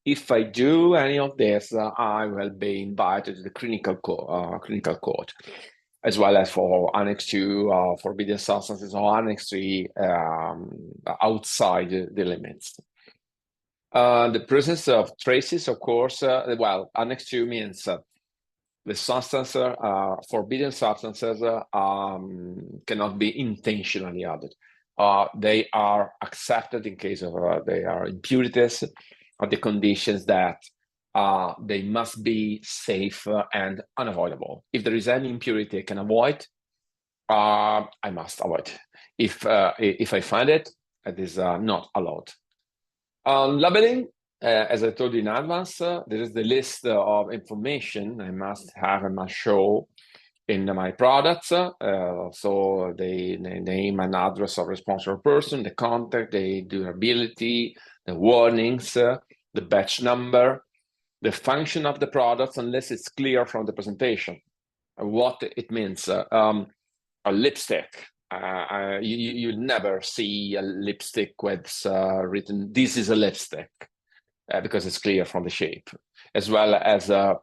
If I do any of this, I will be invited to the clinical court, as well as for Annex 2, forbidden substances, or Annex 3 outside the limits. The presence of traces, of course, well, Annex 2 means the substance, forbidden substances cannot be intentionally added. They are accepted in case of they are impurities, or the conditions that they must be safe and unavoidable. If there is any impurity I can avoid, I must avoid. If I find it, it is not allowed. Labeling. As I told you in advance, there is the list of information I must have and must show in my products. So the name and address of responsible person, the contact, the durability, the warnings, the batch number, the function of the products, unless it's clear from the presentation what it means. A lipstick. You never see a lipstick with written, "This is a lipstick." Because it's clear from the shape, as well as the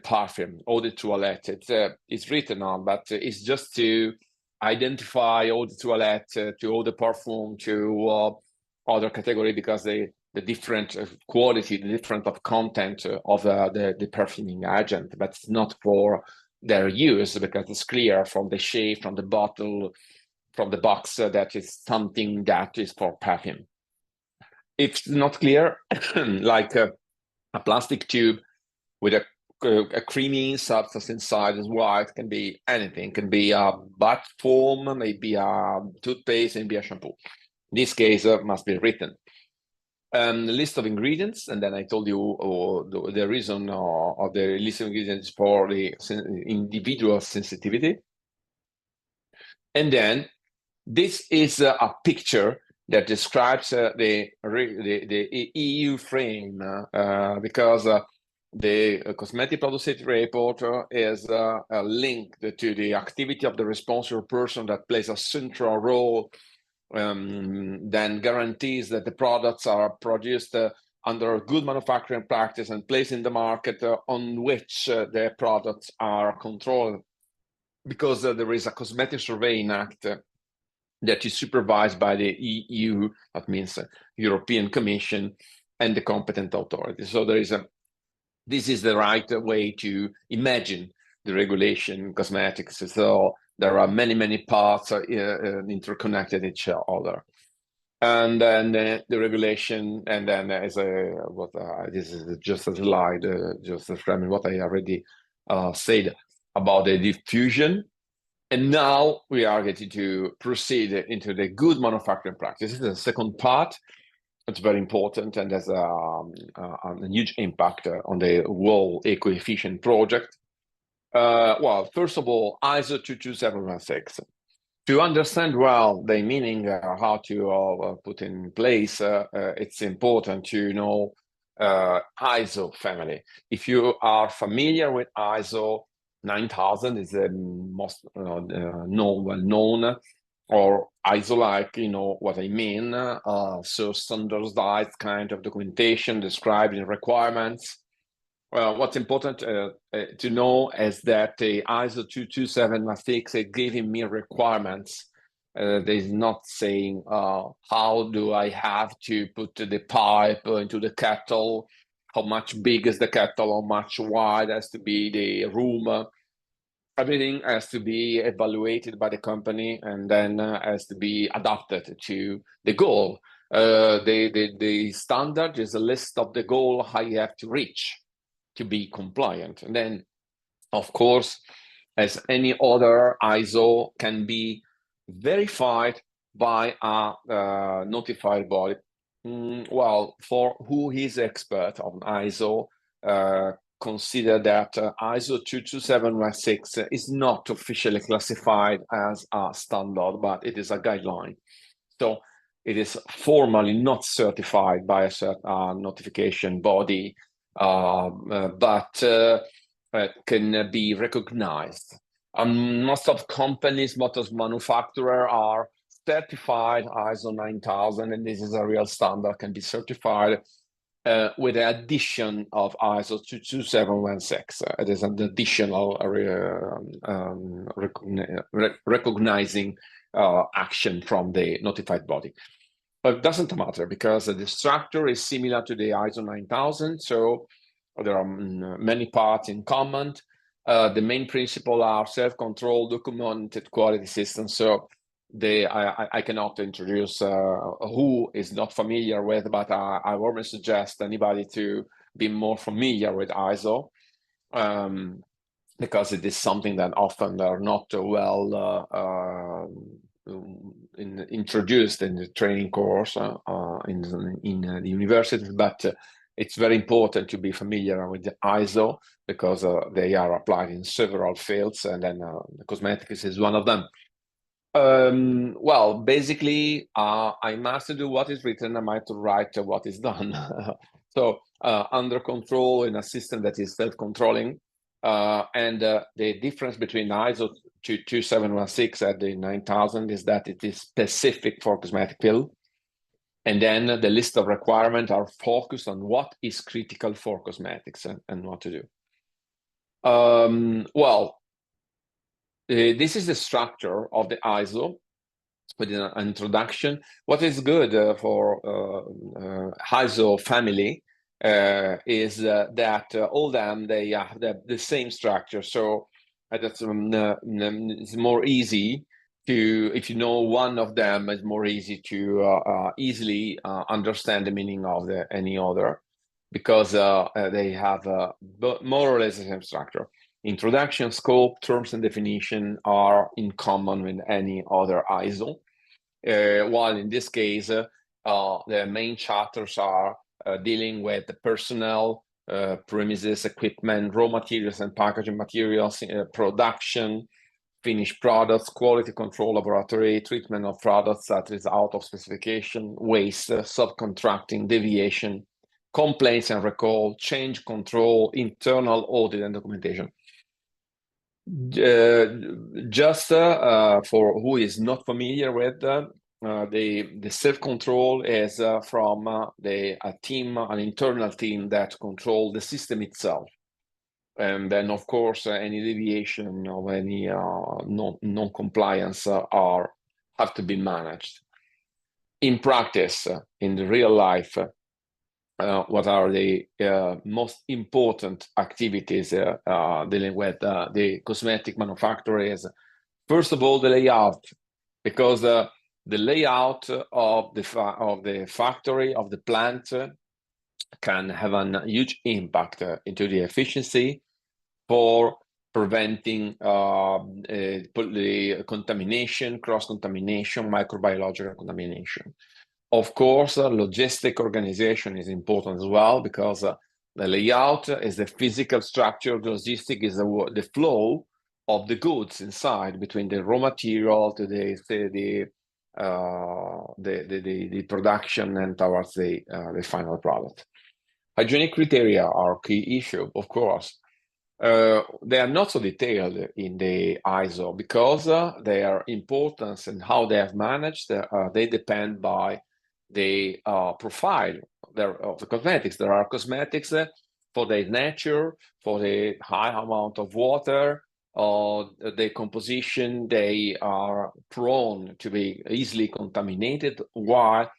perfume, eau de toilette. It's written on, but it's just to identify eau de toilette to eau de parfum to other category, because the different quality, the different of content of the perfuming agent, but it's not for their use, because it's clear from the shape, from the bottle, from the box that is something that is for perfume. If it's not clear, like a plastic tube with a creamy substance inside as well, it can be anything. It can be a bath foam, maybe a toothpaste, maybe a shampoo. In this case, must be written. The list of ingredients, and then I told you the reason of the list of ingredients for the individual sensitivity. And then this is a picture that describes the EU frame, because the Cosmetic Product Safety Report is linked to the activity of the responsible person that plays a central role, then guarantees that the products are produced under good manufacturing practice and placed in the market on which the products are controlled, because there is a Cosmetic Surveying Act that is supervised by the EU, that means European Commission, and the competent authority. So this is the right way to imagine the regulation in cosmetics. So there are many parts interconnected each other. And then the regulation, and then as this is just a slide, just framing what I already said about the diffusion. And now we are getting to proceed into the good manufacturing practice. This is the second part. It's very important and has a huge impact on the whole EcoeFISHent project. Well, first of all, ISO 22716. To understand well the meaning, how to put in place, it's important to know ISO family. If you are familiar with ISO 9000, is the most well-known, or ISO-like, you know what I mean, so standardized kind of documentation describing requirements. What's important to know is that the ISO 22716 is giving me requirements. There's not saying how do I have to put the pipe into the kettle, how much big is the kettle, how much wide has to be the room. Everything has to be evaluated by the company and then has to be adapted to the goal. The standard is a list of the goal I have to reach to be compliant. And then, of course, as any other ISO can be verified by a notified body. Well, for who is expert on ISO, consider that ISO 22716 is not officially classified as a standard, but it is a guideline. So it is formally not certified by a certain notification body, but can be recognized. Most of companies, most manufacturers are certified ISO 9000, and this is a real standard, can be certified with the addition of ISO 22716. It is an additional recognizing action from the notified body. But it doesn't matter because the structure is similar to the ISO 9000, so there are many parts in common. The main principles are self-control, documented quality systems. So I cannot introduce who is not familiar with, but I warmly suggest anybody to be more familiar with ISO, because it is something that often are not well introduced in the training course in the universities, but it's very important to be familiar with the ISO because they are applied in several fields, and then cosmetics is one of them. Well, basically, I must do what is written, I might write what is done. So under control in a system that is self-controlling, and the difference between ISO 22716 and the 9000 is that it is specific for cosmetic field. And then the list of requirements are focused on what is critical for cosmetics and what to do. Well, this is the structure of the ISO with an introduction. What is good for ISO family is that all of them, they have the same structure. So that's it's more easy to, if you know one of them, it's more easy to easily understand the meaning of any other, because they have more or less the same structure. Introduction, scope, terms and definition are in common with any other ISO, while in this case, the main chapters are dealing with the personnel, premises, equipment, raw materials and packaging materials, production, finished products, quality control laboratory, treatment of products that is out of specification, waste, subcontracting, deviation, complaints and recall, change control, internal audit and documentation. Just for who is not familiar with the self-control is from an internal team that control the system itself. And then, of course, any deviation of any non-compliance have to be managed. In practice, in the real life, what are the most important activities dealing with the cosmetic manufacturers? First of all, the layout, because the layout of the factory, of the plant, can have a huge impact into the efficiency for preventing the contamination, cross-contamination, microbiological contamination. Of course, logistic organization is important as well, because the layout is the physical structure, the logistic is the flow of the goods inside, between the raw material to the production and towards the final product. Hygienic criteria are key issue, of course. They are not so detailed in the ISO, because their importance and how they have managed, they depend by the profile of the cosmetics. There are cosmetics for their nature, for the high amount of water, the composition, they are prone to be easily contaminated, while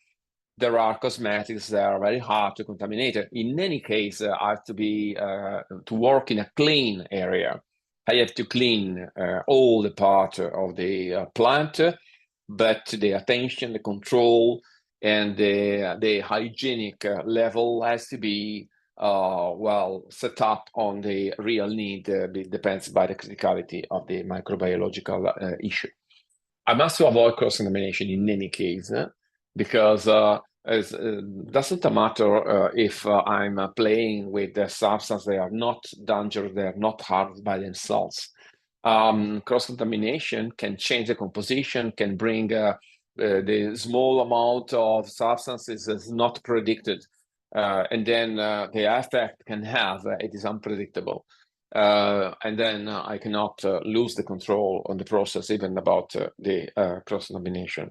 there are cosmetics that are very hard to contaminate. In any case, I have to be to work in a clean area. I have to clean all the part of the plant, but the attention, the control, and the hygienic level has to be well set up on the real need. It depends by the criticality of the microbiological issue. I must avoid cross-contamination in any case, because it doesn't matter if I'm playing with the substance. They are not dangerous, they are not harmed by themselves. Cross-contamination can change the composition, can bring the small amount of substances is not predicted, and then the effect can have, it is unpredictable. And then I cannot lose the control on the process, even about the cross-contamination.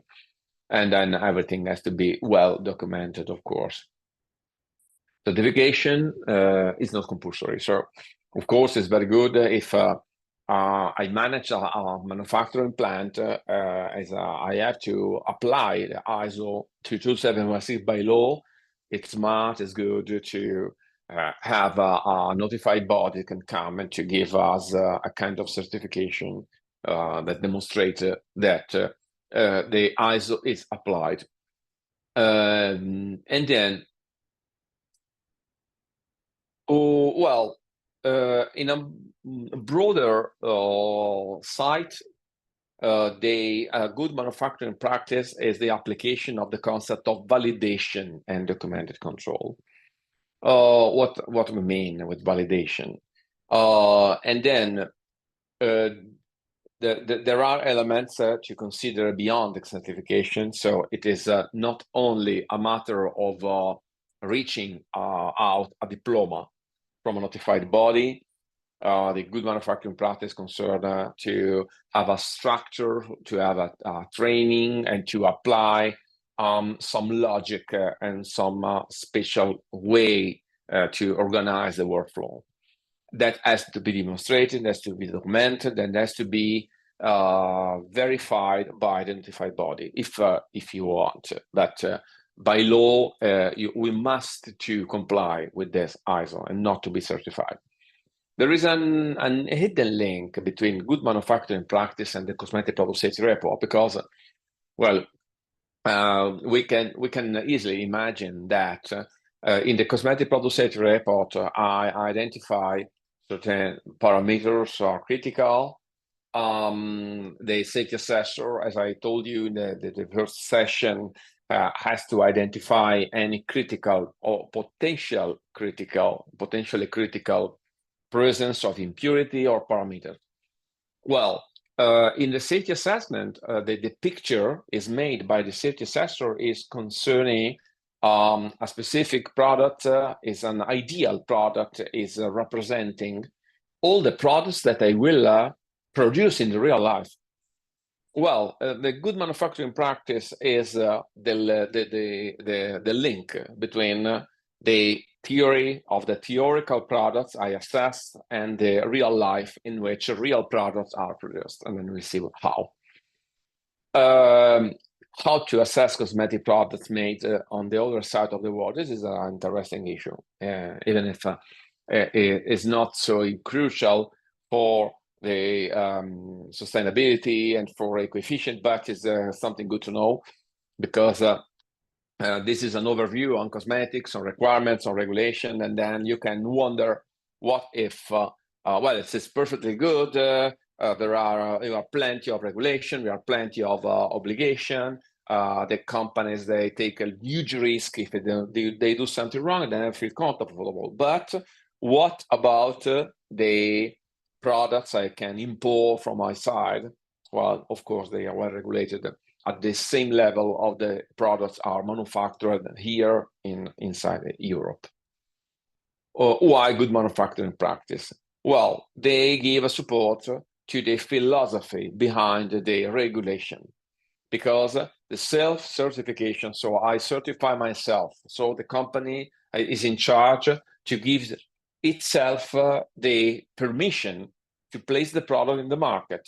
And then everything has to be well documented, of course. Certification is not compulsory. So, of course, it's very good if I manage a manufacturing plant, as I have to apply the ISO 22716 by law. It's smart, it's good to have a notified body can come and to give us a kind of certification that demonstrates that the ISO is applied. And then, in a broader site, the good manufacturing practice is the application of the concept of validation and documented control. What we mean with validation, and then there are elements to consider beyond the certification. So it is not only a matter of reaching out a diploma from a notified body. The good manufacturing practice concerned to have a structure, to have a training, and to apply some logic and some special way to organize the workflow. That has to be demonstrated, has to be documented, and has to be verified by the notified body, if you want. But by law, we must to comply with this ISO and not to be certified. There is a hidden link between good manufacturing practice and the cosmetic product safety report, because, well, we can easily imagine that in the cosmetic product safety report, I identify certain parameters are critical. The safety assessor, as I told you in the first session, has to identify any critical or potentially critical presence of impurity or parameter. Well, in the safety assessment, the picture is made by the safety assessor is concerning a specific product, is an ideal product, is representing all the products that I will produce in the real life. Well, the good manufacturing practice is the link between the theory of the theoretical products I assess and the real life in which real products are produced, and then we see how. How to assess cosmetic products made on the other side of the world. This is an interesting issue, even if it is not so crucial for the sustainability and for EcoeFISHent, but it's something good to know, because this is an overview on cosmetics, on requirements, on regulation, and then you can wonder, what if, well, it's perfectly good, there are plenty of regulation, there are plenty of obligation, the companies, they take a huge risk if they do something wrong, and then I feel comfortable. But what about the products I can import from my side? Well, of course, they are well regulated at the same level of the products are manufactured here inside Europe. Why good manufacturing practice? Well, they give a support to the philosophy behind the regulation, because the self-certification, so I certify myself, so the company is in charge to give itself the permission to place the product in the market,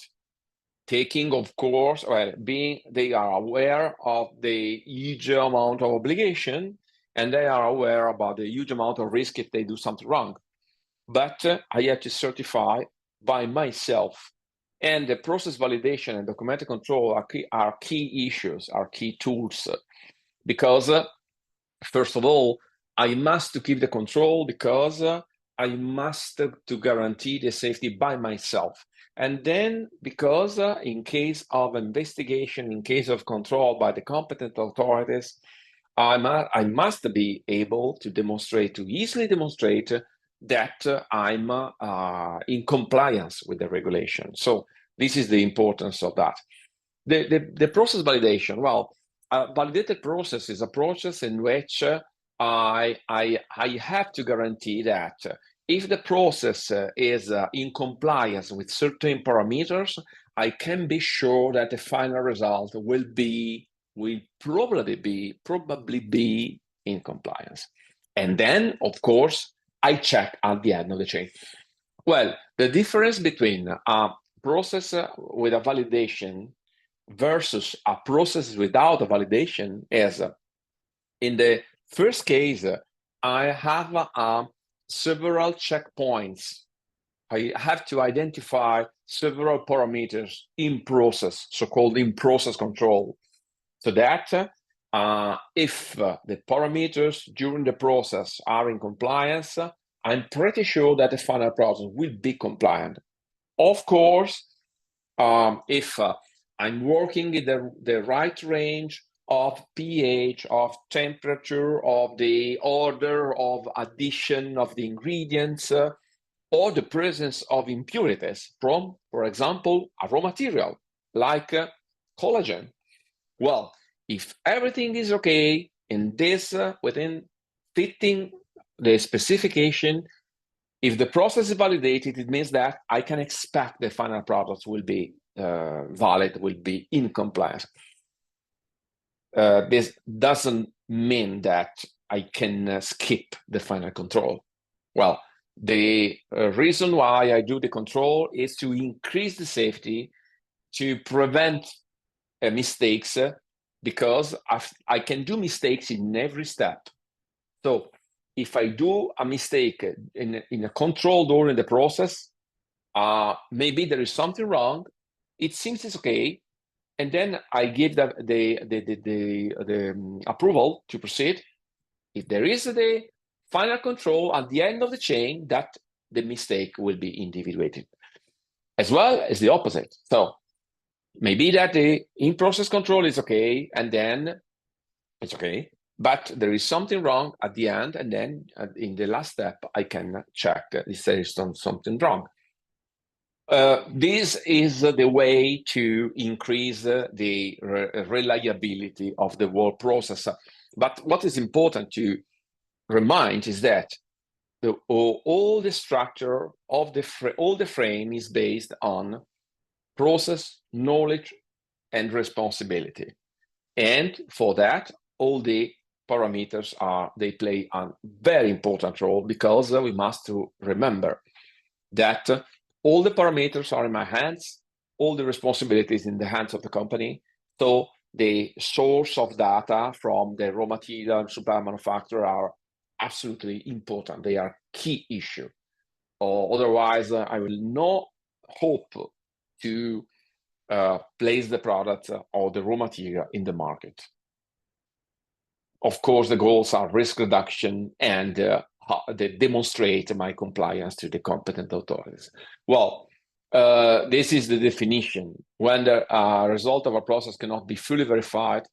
taking, of course, well, they are aware of the huge amount of obligation, and they are aware about the huge amount of risk if they do something wrong. But I have to certify by myself. And the process validation and documented control are key issues, are key tools, because first of all, I must keep the control, because I must to guarantee the safety by myself. And then because in case of investigation, in case of control by the competent authorities, I must be able to demonstrate, to easily demonstrate that I'm in compliance with the regulation. So this is the importance of that. The process validation, well, a validated process is a process in which I have to guarantee that if the process is in compliance with certain parameters, I can be sure that the final result will probably be in compliance. And then, of course, I check at the end of the chain. Well, the difference between a process with a validation versus a process without a validation is, in the first case, I have several checkpoints. I have to identify several parameters in process, so-called in-process control, so that if the parameters during the process are in compliance, I'm pretty sure that the final process will be compliant. Of course, if I'm working in the right range of pH, of temperature, of the order of addition of the ingredients, or the presence of impurities from, for example, a raw material like collagen. Well, if everything is okay in this, within fitting the specification, if the process is validated, it means that I can expect the final product will be valid, will be in compliance. This doesn't mean that I can skip the final control. Well, the reason why I do the control is to increase the safety, to prevent mistakes, because I can do mistakes in every step. So if I do a mistake in a control during the process, maybe there is something wrong, it seems it's okay, and then I give the approval to proceed. If there is the final control at the end of the chain, that the mistake will be individuated, as well as the opposite. So maybe that the in-process control is okay, and then it's okay, but there is something wrong at the end, and then in the last step, I can check if there is something wrong. This is the way to increase the reliability of the whole process. But what is important to remind is that all the structure of all the frame is based on process, knowledge, and responsibility. And for that, all the parameters they play a very important role, because we must remember that all the parameters are in my hands, all the responsibilities in the hands of the company. So the source of data from the raw material and supply manufacturer are absolutely important. They are key issue. Or otherwise, I will not hope to place the product or the raw material in the market. Of course, the goals are risk reduction and they demonstrate my compliance to the competent authorities. Well, this is the definition. When the result of a process cannot be fully verified,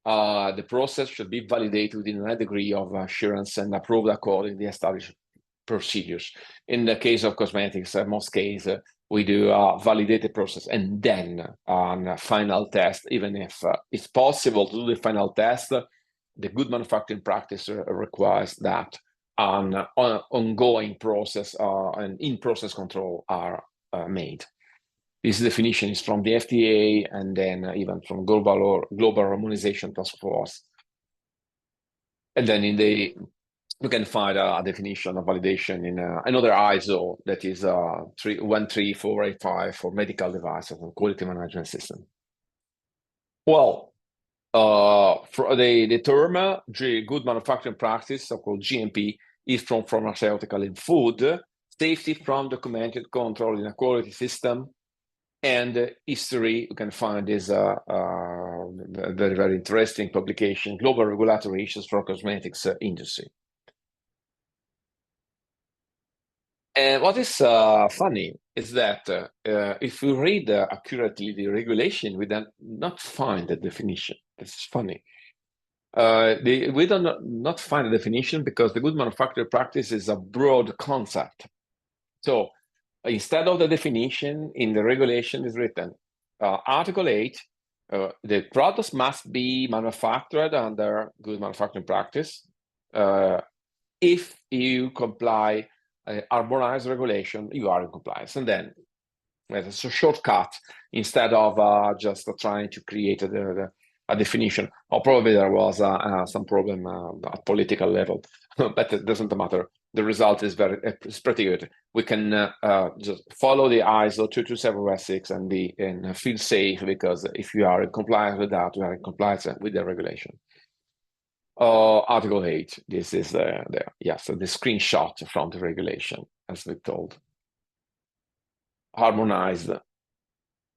the process should be validated within a degree of assurance and approved according to the established procedures. In the case of cosmetics, in most cases, we do a validated process and then a final test. Even if it's possible to do the final test, the good manufacturing practice requires that an ongoing process and in-process control are made. This definition is from the FDA and then even from Global Harmonization Task Force. And then you can find a definition of validation in another ISO that is 13485 for medical devices and quality management system. Well, for the term good manufacturing practice, so-called GMP, is from pharmaceutical and food safety from documented control in a quality system. And history, you can find this very, very interesting publication, Global Regulatory Issues for Cosmetics Industry. And what is funny is that if we read accurately the regulation, we then not find the definition. It's funny. We not find a definition because the good manufacturing practice is a broad concept. So instead of the definition in the regulation is written, Article 8, the products must be manufactured under good manufacturing practice if you comply harmonized regulation, you are in compliance. And then it's a shortcut instead of just trying to create a definition. Or probably there was some problem at political level, but it doesn't matter. The result is pretty good. We can just follow the ISO 22716 and feel safe, because if you are in compliance with that, you are in compliance with the regulation. Article 8, this is so the screenshot from the regulation, as we told. Harmonized.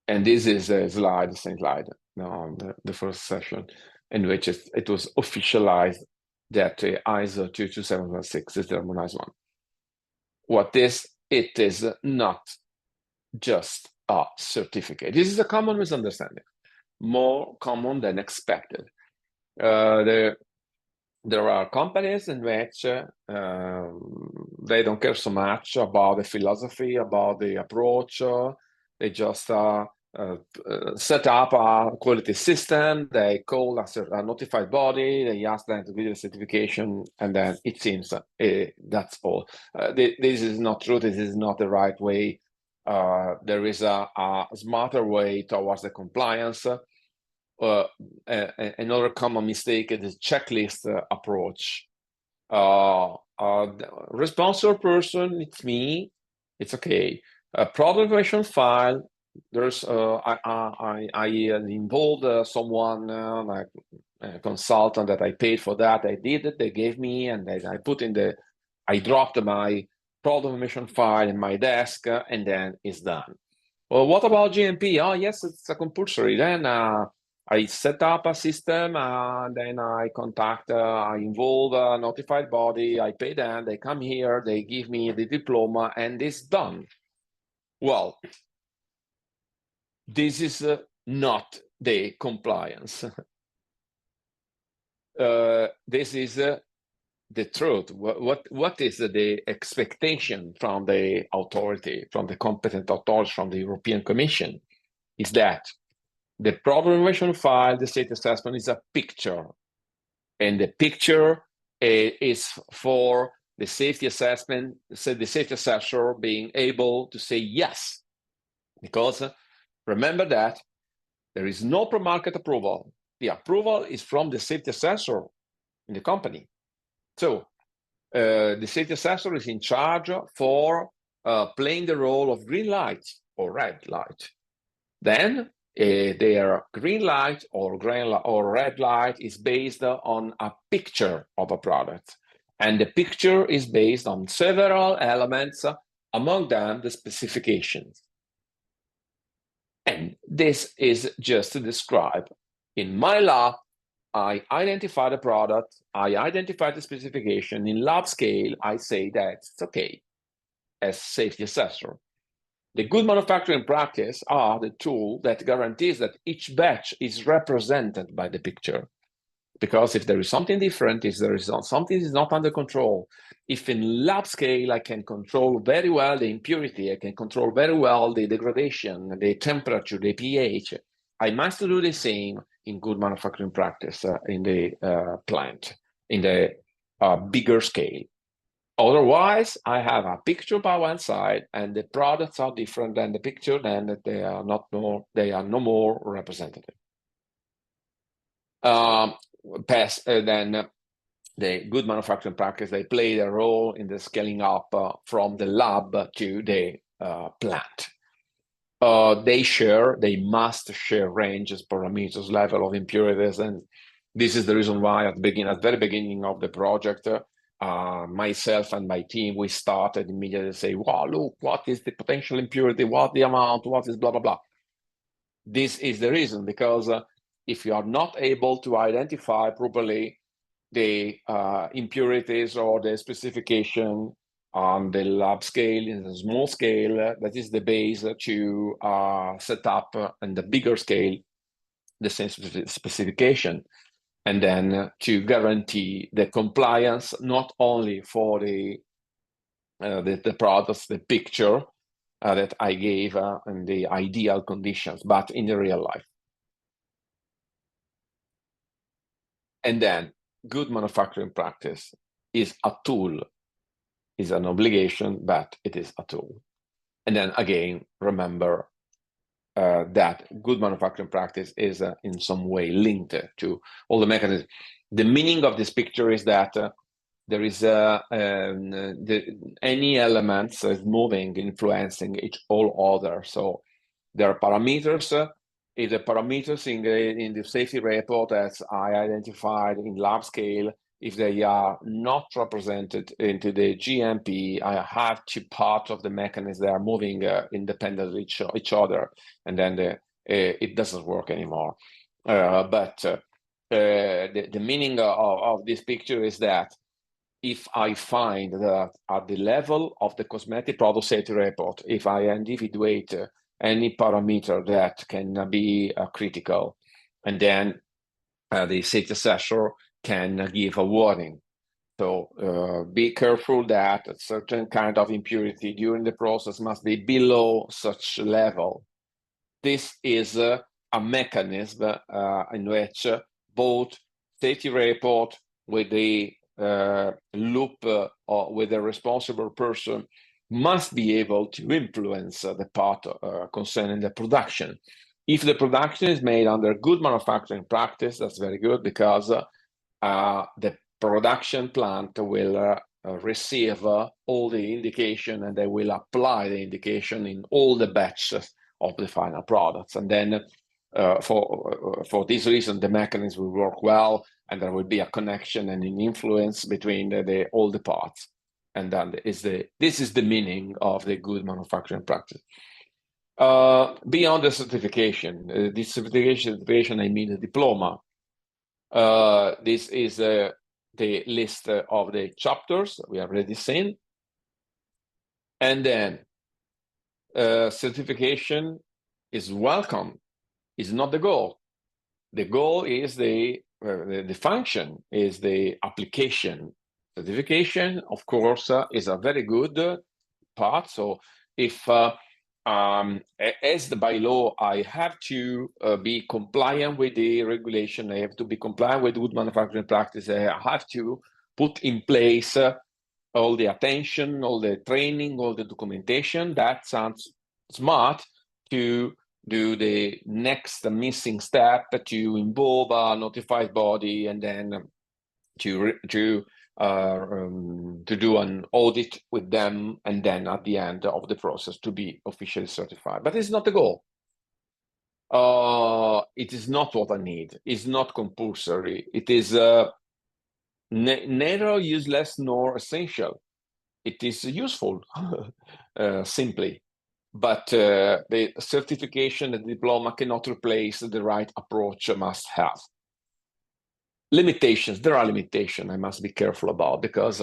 And this is a slide, the same slide, the first session, in which it was officialized that ISO 22716 is the harmonized one. It is not just a certificate. This is a common misunderstanding, more common than expected. There are companies in which they don't care so much about the philosophy, about the approach. They just set up a quality system. They call a notified body. They ask them to give a certification, and then it seems that's all. This is not true. This is not the right way. There is a smarter way towards the compliance. Another common mistake is the checklist approach. Responsible person, it's me. It's okay. Product information file. There's I involved someone like a consultant that I paid for that. I did it. They gave me, and I put in I dropped my product information file in my desk, and then it's done. Well, what about GMP? Oh, yes, it's a compulsory. Then I set up a system, and then I involve a notified body, I pay them, they come here, they give me the diploma, and it's done. Well, this is not the compliance. This is the truth. What is the expectation from the authority, from the competent authority, from the European Commission, is that the product information file, the state assessment, is a picture. And the picture is for the safety assessment, so the safety assessor being able to say yes. Because remember that there is no pre-market approval. The approval is from the safety assessor in the company. So the safety assessor is in charge for playing the role of green light or red light. Then their green light or red light is based on a picture of a product. And the picture is based on several elements, among them the specifications. And this is just to describe, in my lab, I identify the product, I identify the specification. In lab scale, I say that it's okay as safety assessor. The good manufacturing practice are the tool that guarantees that each batch is represented by the picture. Because if there is something different, if there is something is not under control, if in lab scale I can control very well the impurity, I can control very well the degradation, the temperature, the pH, I must do the same in good manufacturing practice in the plant, in the bigger scale. Otherwise, I have a picture by one side, and the products are different than the picture, then they are no more representative. Then the good manufacturing practice, they play a role in the scaling up from the lab to the plant. They must share ranges, parameters, level of impurities, and this is the reason why at the very beginning of the project, myself and my team, we started immediately to say, wow, look, what is the potential impurity, what the amount, what is blah, blah, blah. This is the reason, because if you are not able to identify properly the impurities or the specification on the lab scale, in the small scale, that is the base to set up in the bigger scale the same specification, and then to guarantee the compliance not only for the products, the picture that I gave in the ideal conditions, but in the real life. And then good manufacturing practice is a tool, is an obligation, but it is a tool. And then again, remember that good manufacturing practice is in some way linked to all the mechanisms. The meaning of this picture is that there is any elements is moving, influencing all other. So there are parameters. If the parameters in the safety report that I identified in lab scale, if they are not represented into the GMP, I have to part of the mechanism, they are moving independently each other, and then it doesn't work anymore. But the meaning of this picture is that if I find that at the level of the cosmetic product safety report, if I individuate any parameter that can be critical, and then the safety assessor can give a warning. So be careful that a certain kind of impurity during the process must be below such level. This is a mechanism in which both safety report with the loop or with a responsible person must be able to influence the part concerning the production. If the production is made under good manufacturing practice, that's very good, because the production plant will receive all the indication, and they will apply the indication in all the batches of the final products. And then for this reason, the mechanism will work well, and there will be a connection and an influence between all the parts. And then this is the meaning of the good manufacturing practice. Beyond the certification, this certification, I mean the diploma. This is the list of the chapters we have already seen. And then certification is welcome, is not the goal. The goal is the function, is the application. Certification, of course, is a very good part. So if as by law, I have to be compliant with the regulation, I have to be compliant with good manufacturing practice, I have to put in place all the attention, all the training, all the documentation. That sounds smart to do the next missing step, to involve a notified body, and then to do an audit with them, and then at the end of the process to be officially certified. But it's not the goal. It is not what I need. It's not compulsory. It is neither useless nor essential. It is useful, simply. but the certification, the diploma cannot replace the right approach must have. Limitations, there are limitations I must be careful about, because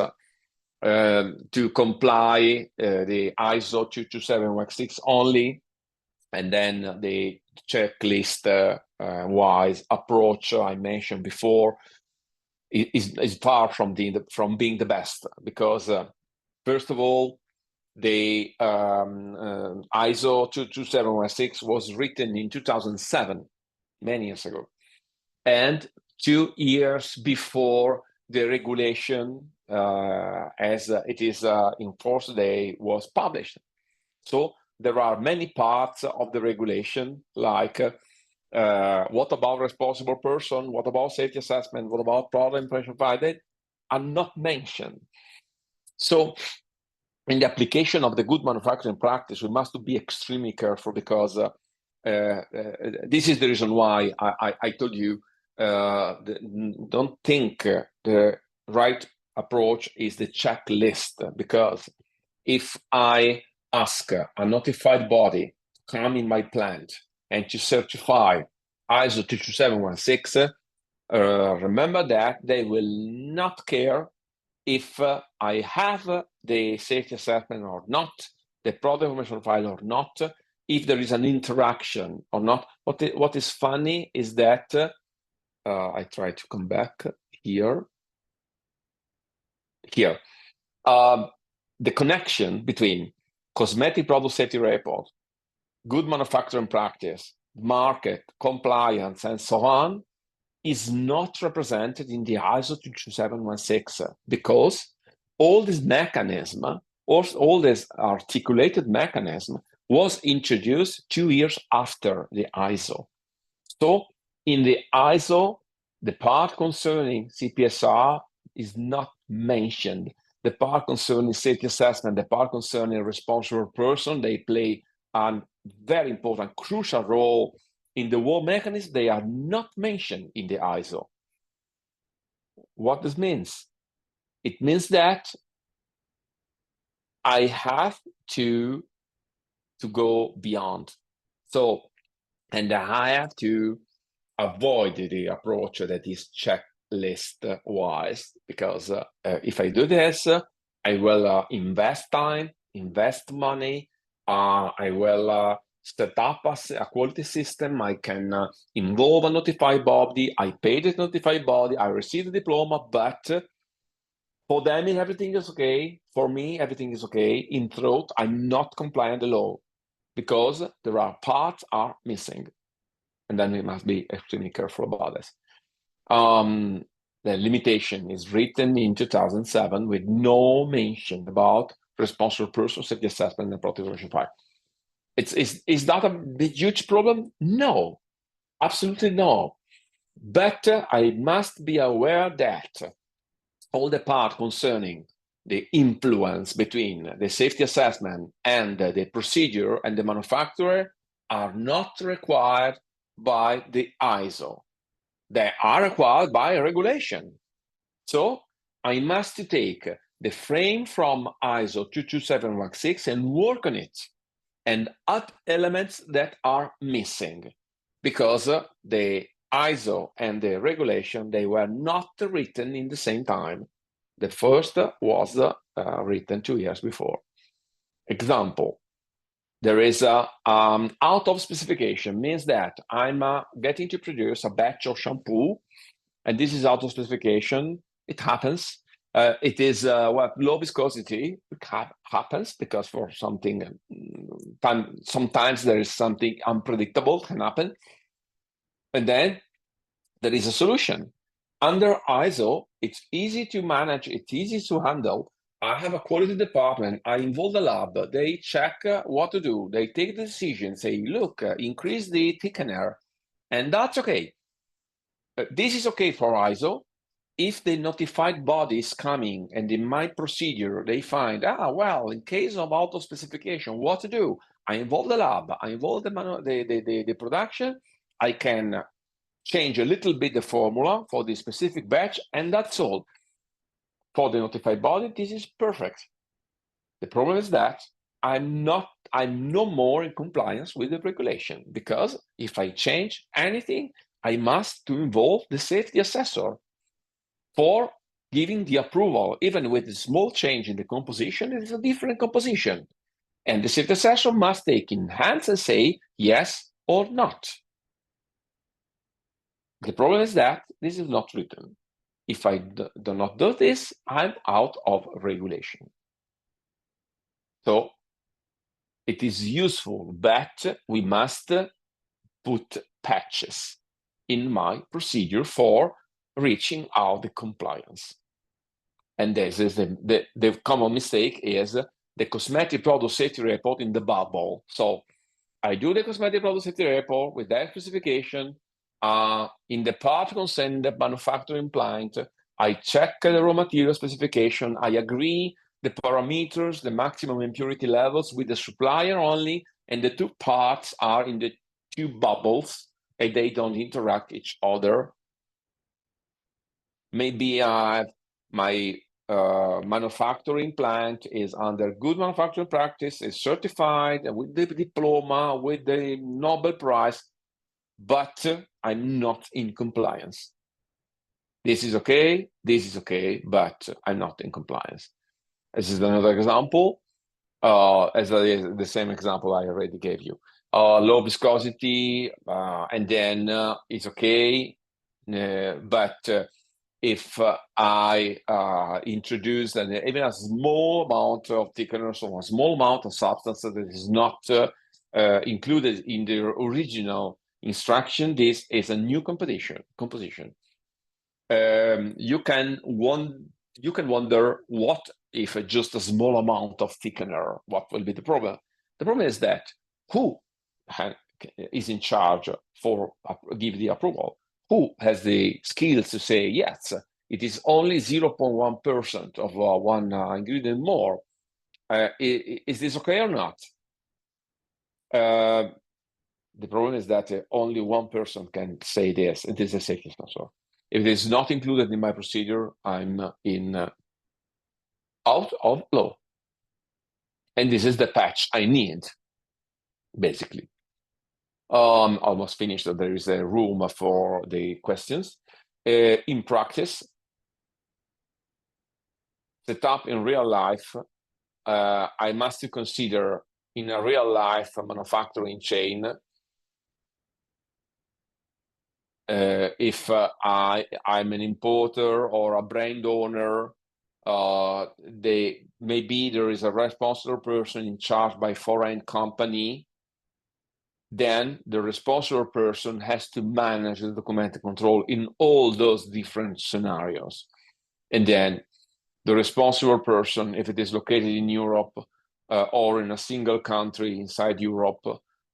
to comply the ISO 22716 only, and then the checklist wise approach I mentioned before is far from being the best, because first of all, the ISO 22716 was written in 2007, many years ago, and 2 years before the regulation as it is in force today was published. So there are many parts of the regulation, like what about responsible person, what about safety assessment, what about product information provided, are not mentioned. So in the application of the good manufacturing practice, we must be extremely careful, because this is the reason why I told you, don't think the right approach is the checklist, because if I ask a notified body to come in my plant and to certify ISO 22716, remember that they will not care if I have the safety assessment or not, the product information file or not, if there is an interaction or not. What is funny is that, I try to come back here. The connection between cosmetic product safety report, good manufacturing practice, market, compliance, and so on, is not represented in the ISO 22716, because all this mechanism, or all this articulated mechanism, was introduced 2 years after the ISO. So in the ISO, the part concerning CPSR is not mentioned. The part concerning safety assessment, the part concerning responsible person, they play a very important, crucial role in the whole mechanism. They are not mentioned in the ISO. What this means? It means that I have to go beyond. So, and I have to avoid the approach that is checklist wise, because if I do this, I will invest time, invest money, I will set up a quality system, I can involve a notified body, I pay the notified body, I receive the diploma, but for them everything is okay, for me everything is okay. In truth, I'm not complying the law, because there are parts are missing. And then we must be extremely careful about this. The limitation is written in 2007 with no mention about responsible person, safety assessment, and product information file. Is that a huge problem? No, absolutely no. But I must be aware that all the part concerning the influence between the safety assessment and the procedure and the manufacturer are not required by the ISO. They are required by regulation. So I must take the frame from ISO 22716 and work on it and add elements that are missing, because the ISO and the regulation, they were not written in the same time. The first was written 2 years before. Example, there is a out of specification, means that I'm getting to produce a batch of shampoo, and this is out of specification. It happens. It is low viscosity. It happens because for something, sometimes there is something unpredictable can happen. And then there is a solution. Under ISO, it's easy to manage, it's easy to handle. I have a quality department, I involve the lab, they check what to do, they take the decision, say, look, increase the thickener, and that's okay. This is okay for ISO. If the notified body is coming and in my procedure, they find, well, in case of auto specification, what to do? I involve the lab, I involve the production, I can change a little bit the formula for the specific batch, and that's all. For the notified body, this is perfect. The problem is that I'm not I'm no more in compliance with the regulation, because if I change anything, I must to involve the safety assessor for giving the approval. Even with a small change in the composition, it is a different composition. And the safety assessor must take in hands and say yes or not. The problem is that this is not written. If I do not do this, I'm out of regulation. So it is useful, but we must put patches in my procedure for reaching out the compliance. And this is the common mistake is the cosmetic product safety report in the bubble. So I do the cosmetic product safety report with that specification. In the part concerning the manufacturing plant, I check the raw material specification. I agree the parameters, the maximum impurity levels with the supplier only, and the two parts are in the two bubbles, and they don't interact each other. Maybe my manufacturing plant is under good manufacturing practice, is certified with the diploma, with the Nobel Prize, but I'm not in compliance. This is okay, but I'm not in compliance. This is another example, as the same example I already gave you. Low viscosity, and then it's okay, but if I introduce even a small amount of thickener, so a small amount of substance that is not included in the original instruction, this is a new composition. You can wonder, what if just a small amount of thickener, what will be the problem? The problem is that who is in charge for give the approval? Who has the skills to say, yes, it is only 0.1% of one ingredient more? Is this okay or not? The problem is that only one person can say this, and this is a safety sponsor. If it is not included in my procedure, I'm out of law. And this is the patch I need, basically. Almost finished. There is a room for the questions. In practice, set up in real life, I must consider in a real life manufacturing chain, if I'm an importer or a brand owner, maybe there is a responsible person in charge by foreign company. Then the responsible person has to manage the document control in all those different scenarios. And then the responsible person, if it is located in Europe or in a single country inside Europe,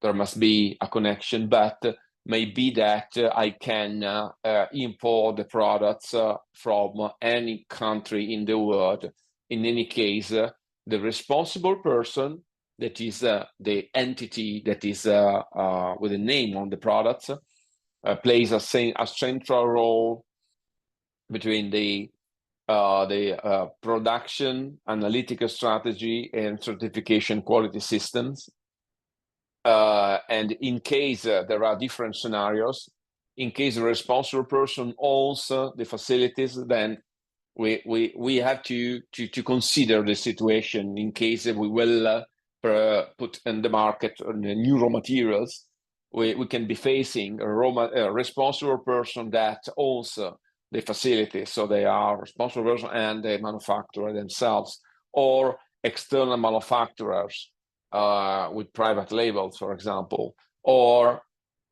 there must be a connection, but maybe that I can import the products from any country in the world. In any case, the responsible person, that is the entity that is with a name on the products, plays a central role between the production, analytical strategy, and certification quality systems. And in case there are different scenarios, in case the responsible person owns the facilities, then we have to consider the situation in case we will put in the market new raw materials. We can be facing a responsible person that owns the facility, so they are responsible person and the manufacturer themselves, or external manufacturers with private labels, for example, or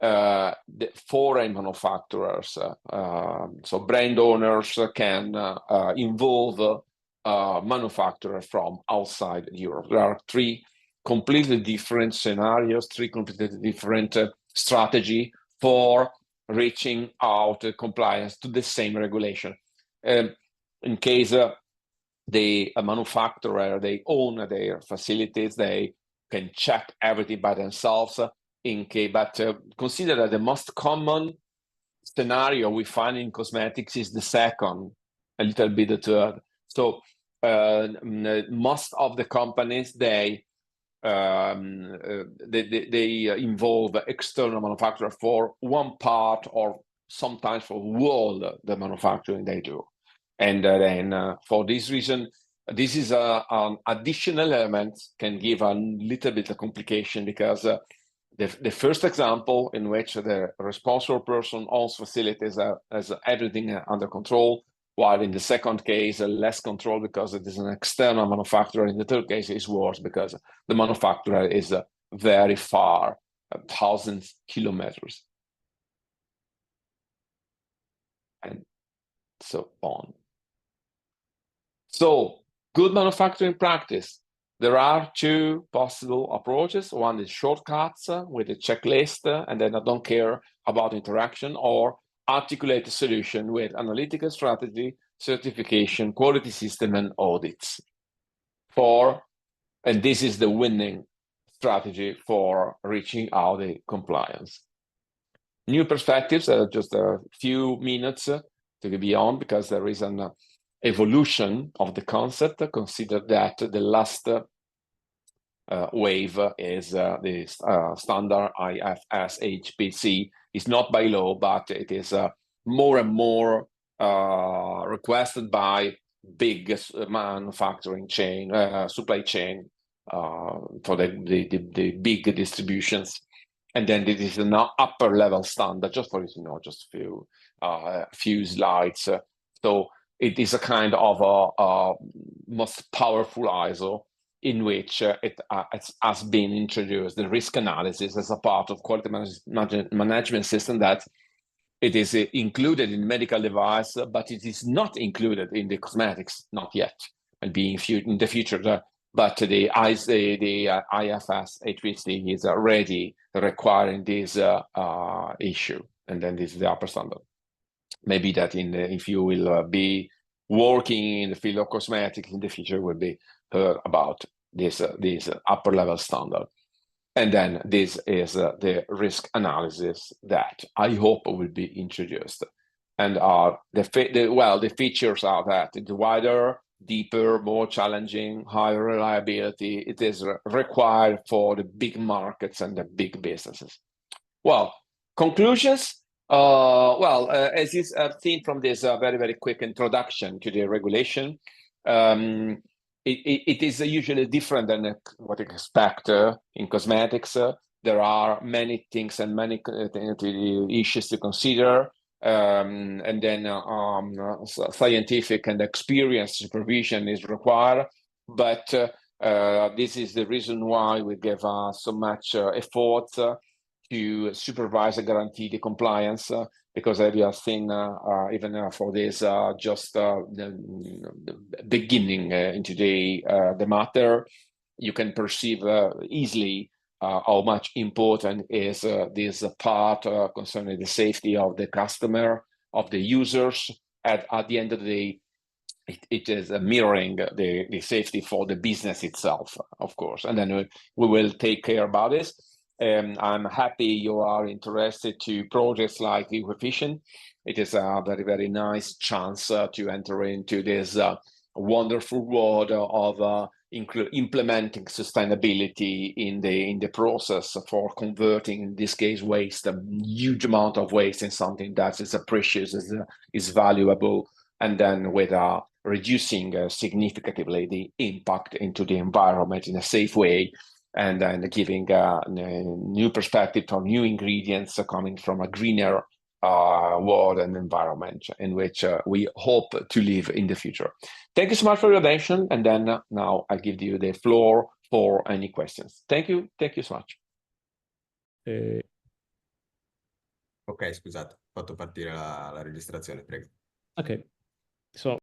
the foreign manufacturers. So brand owners can involve manufacturers from outside Europe. There are three completely different scenarios, three completely different strategy for reaching out compliance to the same regulation. In case the manufacturer, they own their facilities, they can check everything by themselves. But consider that the most common scenario we find in cosmetics is the second, a little bit the third. So most of the companies, they they involve external manufacturer for one part or sometimes for all the manufacturing they do. And then for this reason, this is an additional element, can give a little bit of complication, because the first example in which the responsible person owns facilities has everything under control, while in the second case, less control because it is an external manufacturer. In the third case, it's worse because the manufacturer is very far, 1,000 kilometers, and so on. So, good manufacturing practice. There are two possible approaches. One is shortcuts with a checklist, and then I don't care about interaction, or articulate a solution with analytical strategy, certification, quality system, and audits. And this is the winning strategy for reaching out the compliance. New perspectives, just a few minutes to be on, because there is an evolution of the concept. Consider that the last wave is the standard IFS HPC. It's not by law, but it is more and more requested by big manufacturing chain, supply chain for the big distributions. And then this is an upper level standard, just for just a few slides. So it is a kind of a most powerful ISO in which it has been introduced, the risk analysis as a part of quality management system, that it is included in medical device, but it is not included in the cosmetics, not yet, and being in the future. But the IFS HPC is already requiring this issue, and then this is the upper standard. Maybe that if you will be working in the field of cosmetics in the future, will be heard about this upper level standard. And then this is the risk analysis that I hope will be introduced. And the features are that it's wider, deeper, more challenging, higher reliability. It is required for the big markets and the big businesses. Well, conclusions. As you have seen from this very, very quick introduction to the regulation, it is usually different than what you expect in cosmetics. There are many things and many issues to consider. And then scientific and experienced supervision is required. But this is the reason why we give so much effort to supervise and guarantee the compliance, because as you have seen, even for this, just the beginning into the matter, you can perceive easily how much important is this part concerning the safety of the customer, of the users. At the end of the day, it is mirroring the safety for the business itself, of course. And then we will take care about this. I'm happy you are interested to projects like EcoeFISHent. It is a very, very nice chance to enter into this wonderful world of implementing sustainability in the process for converting, in this case, waste, a huge amount of waste, in something that is precious, is valuable, and then with reducing significantly the impact into the environment in a safe way, and then giving a new perspective or new ingredients coming from a greener world and environment in which we hope to live in the future. Thank you so much for your attention, and then now I give you the floor for any questions. Thank you so much. Ok, scusate, ho fatto partire la registrazione, prego. Ok, so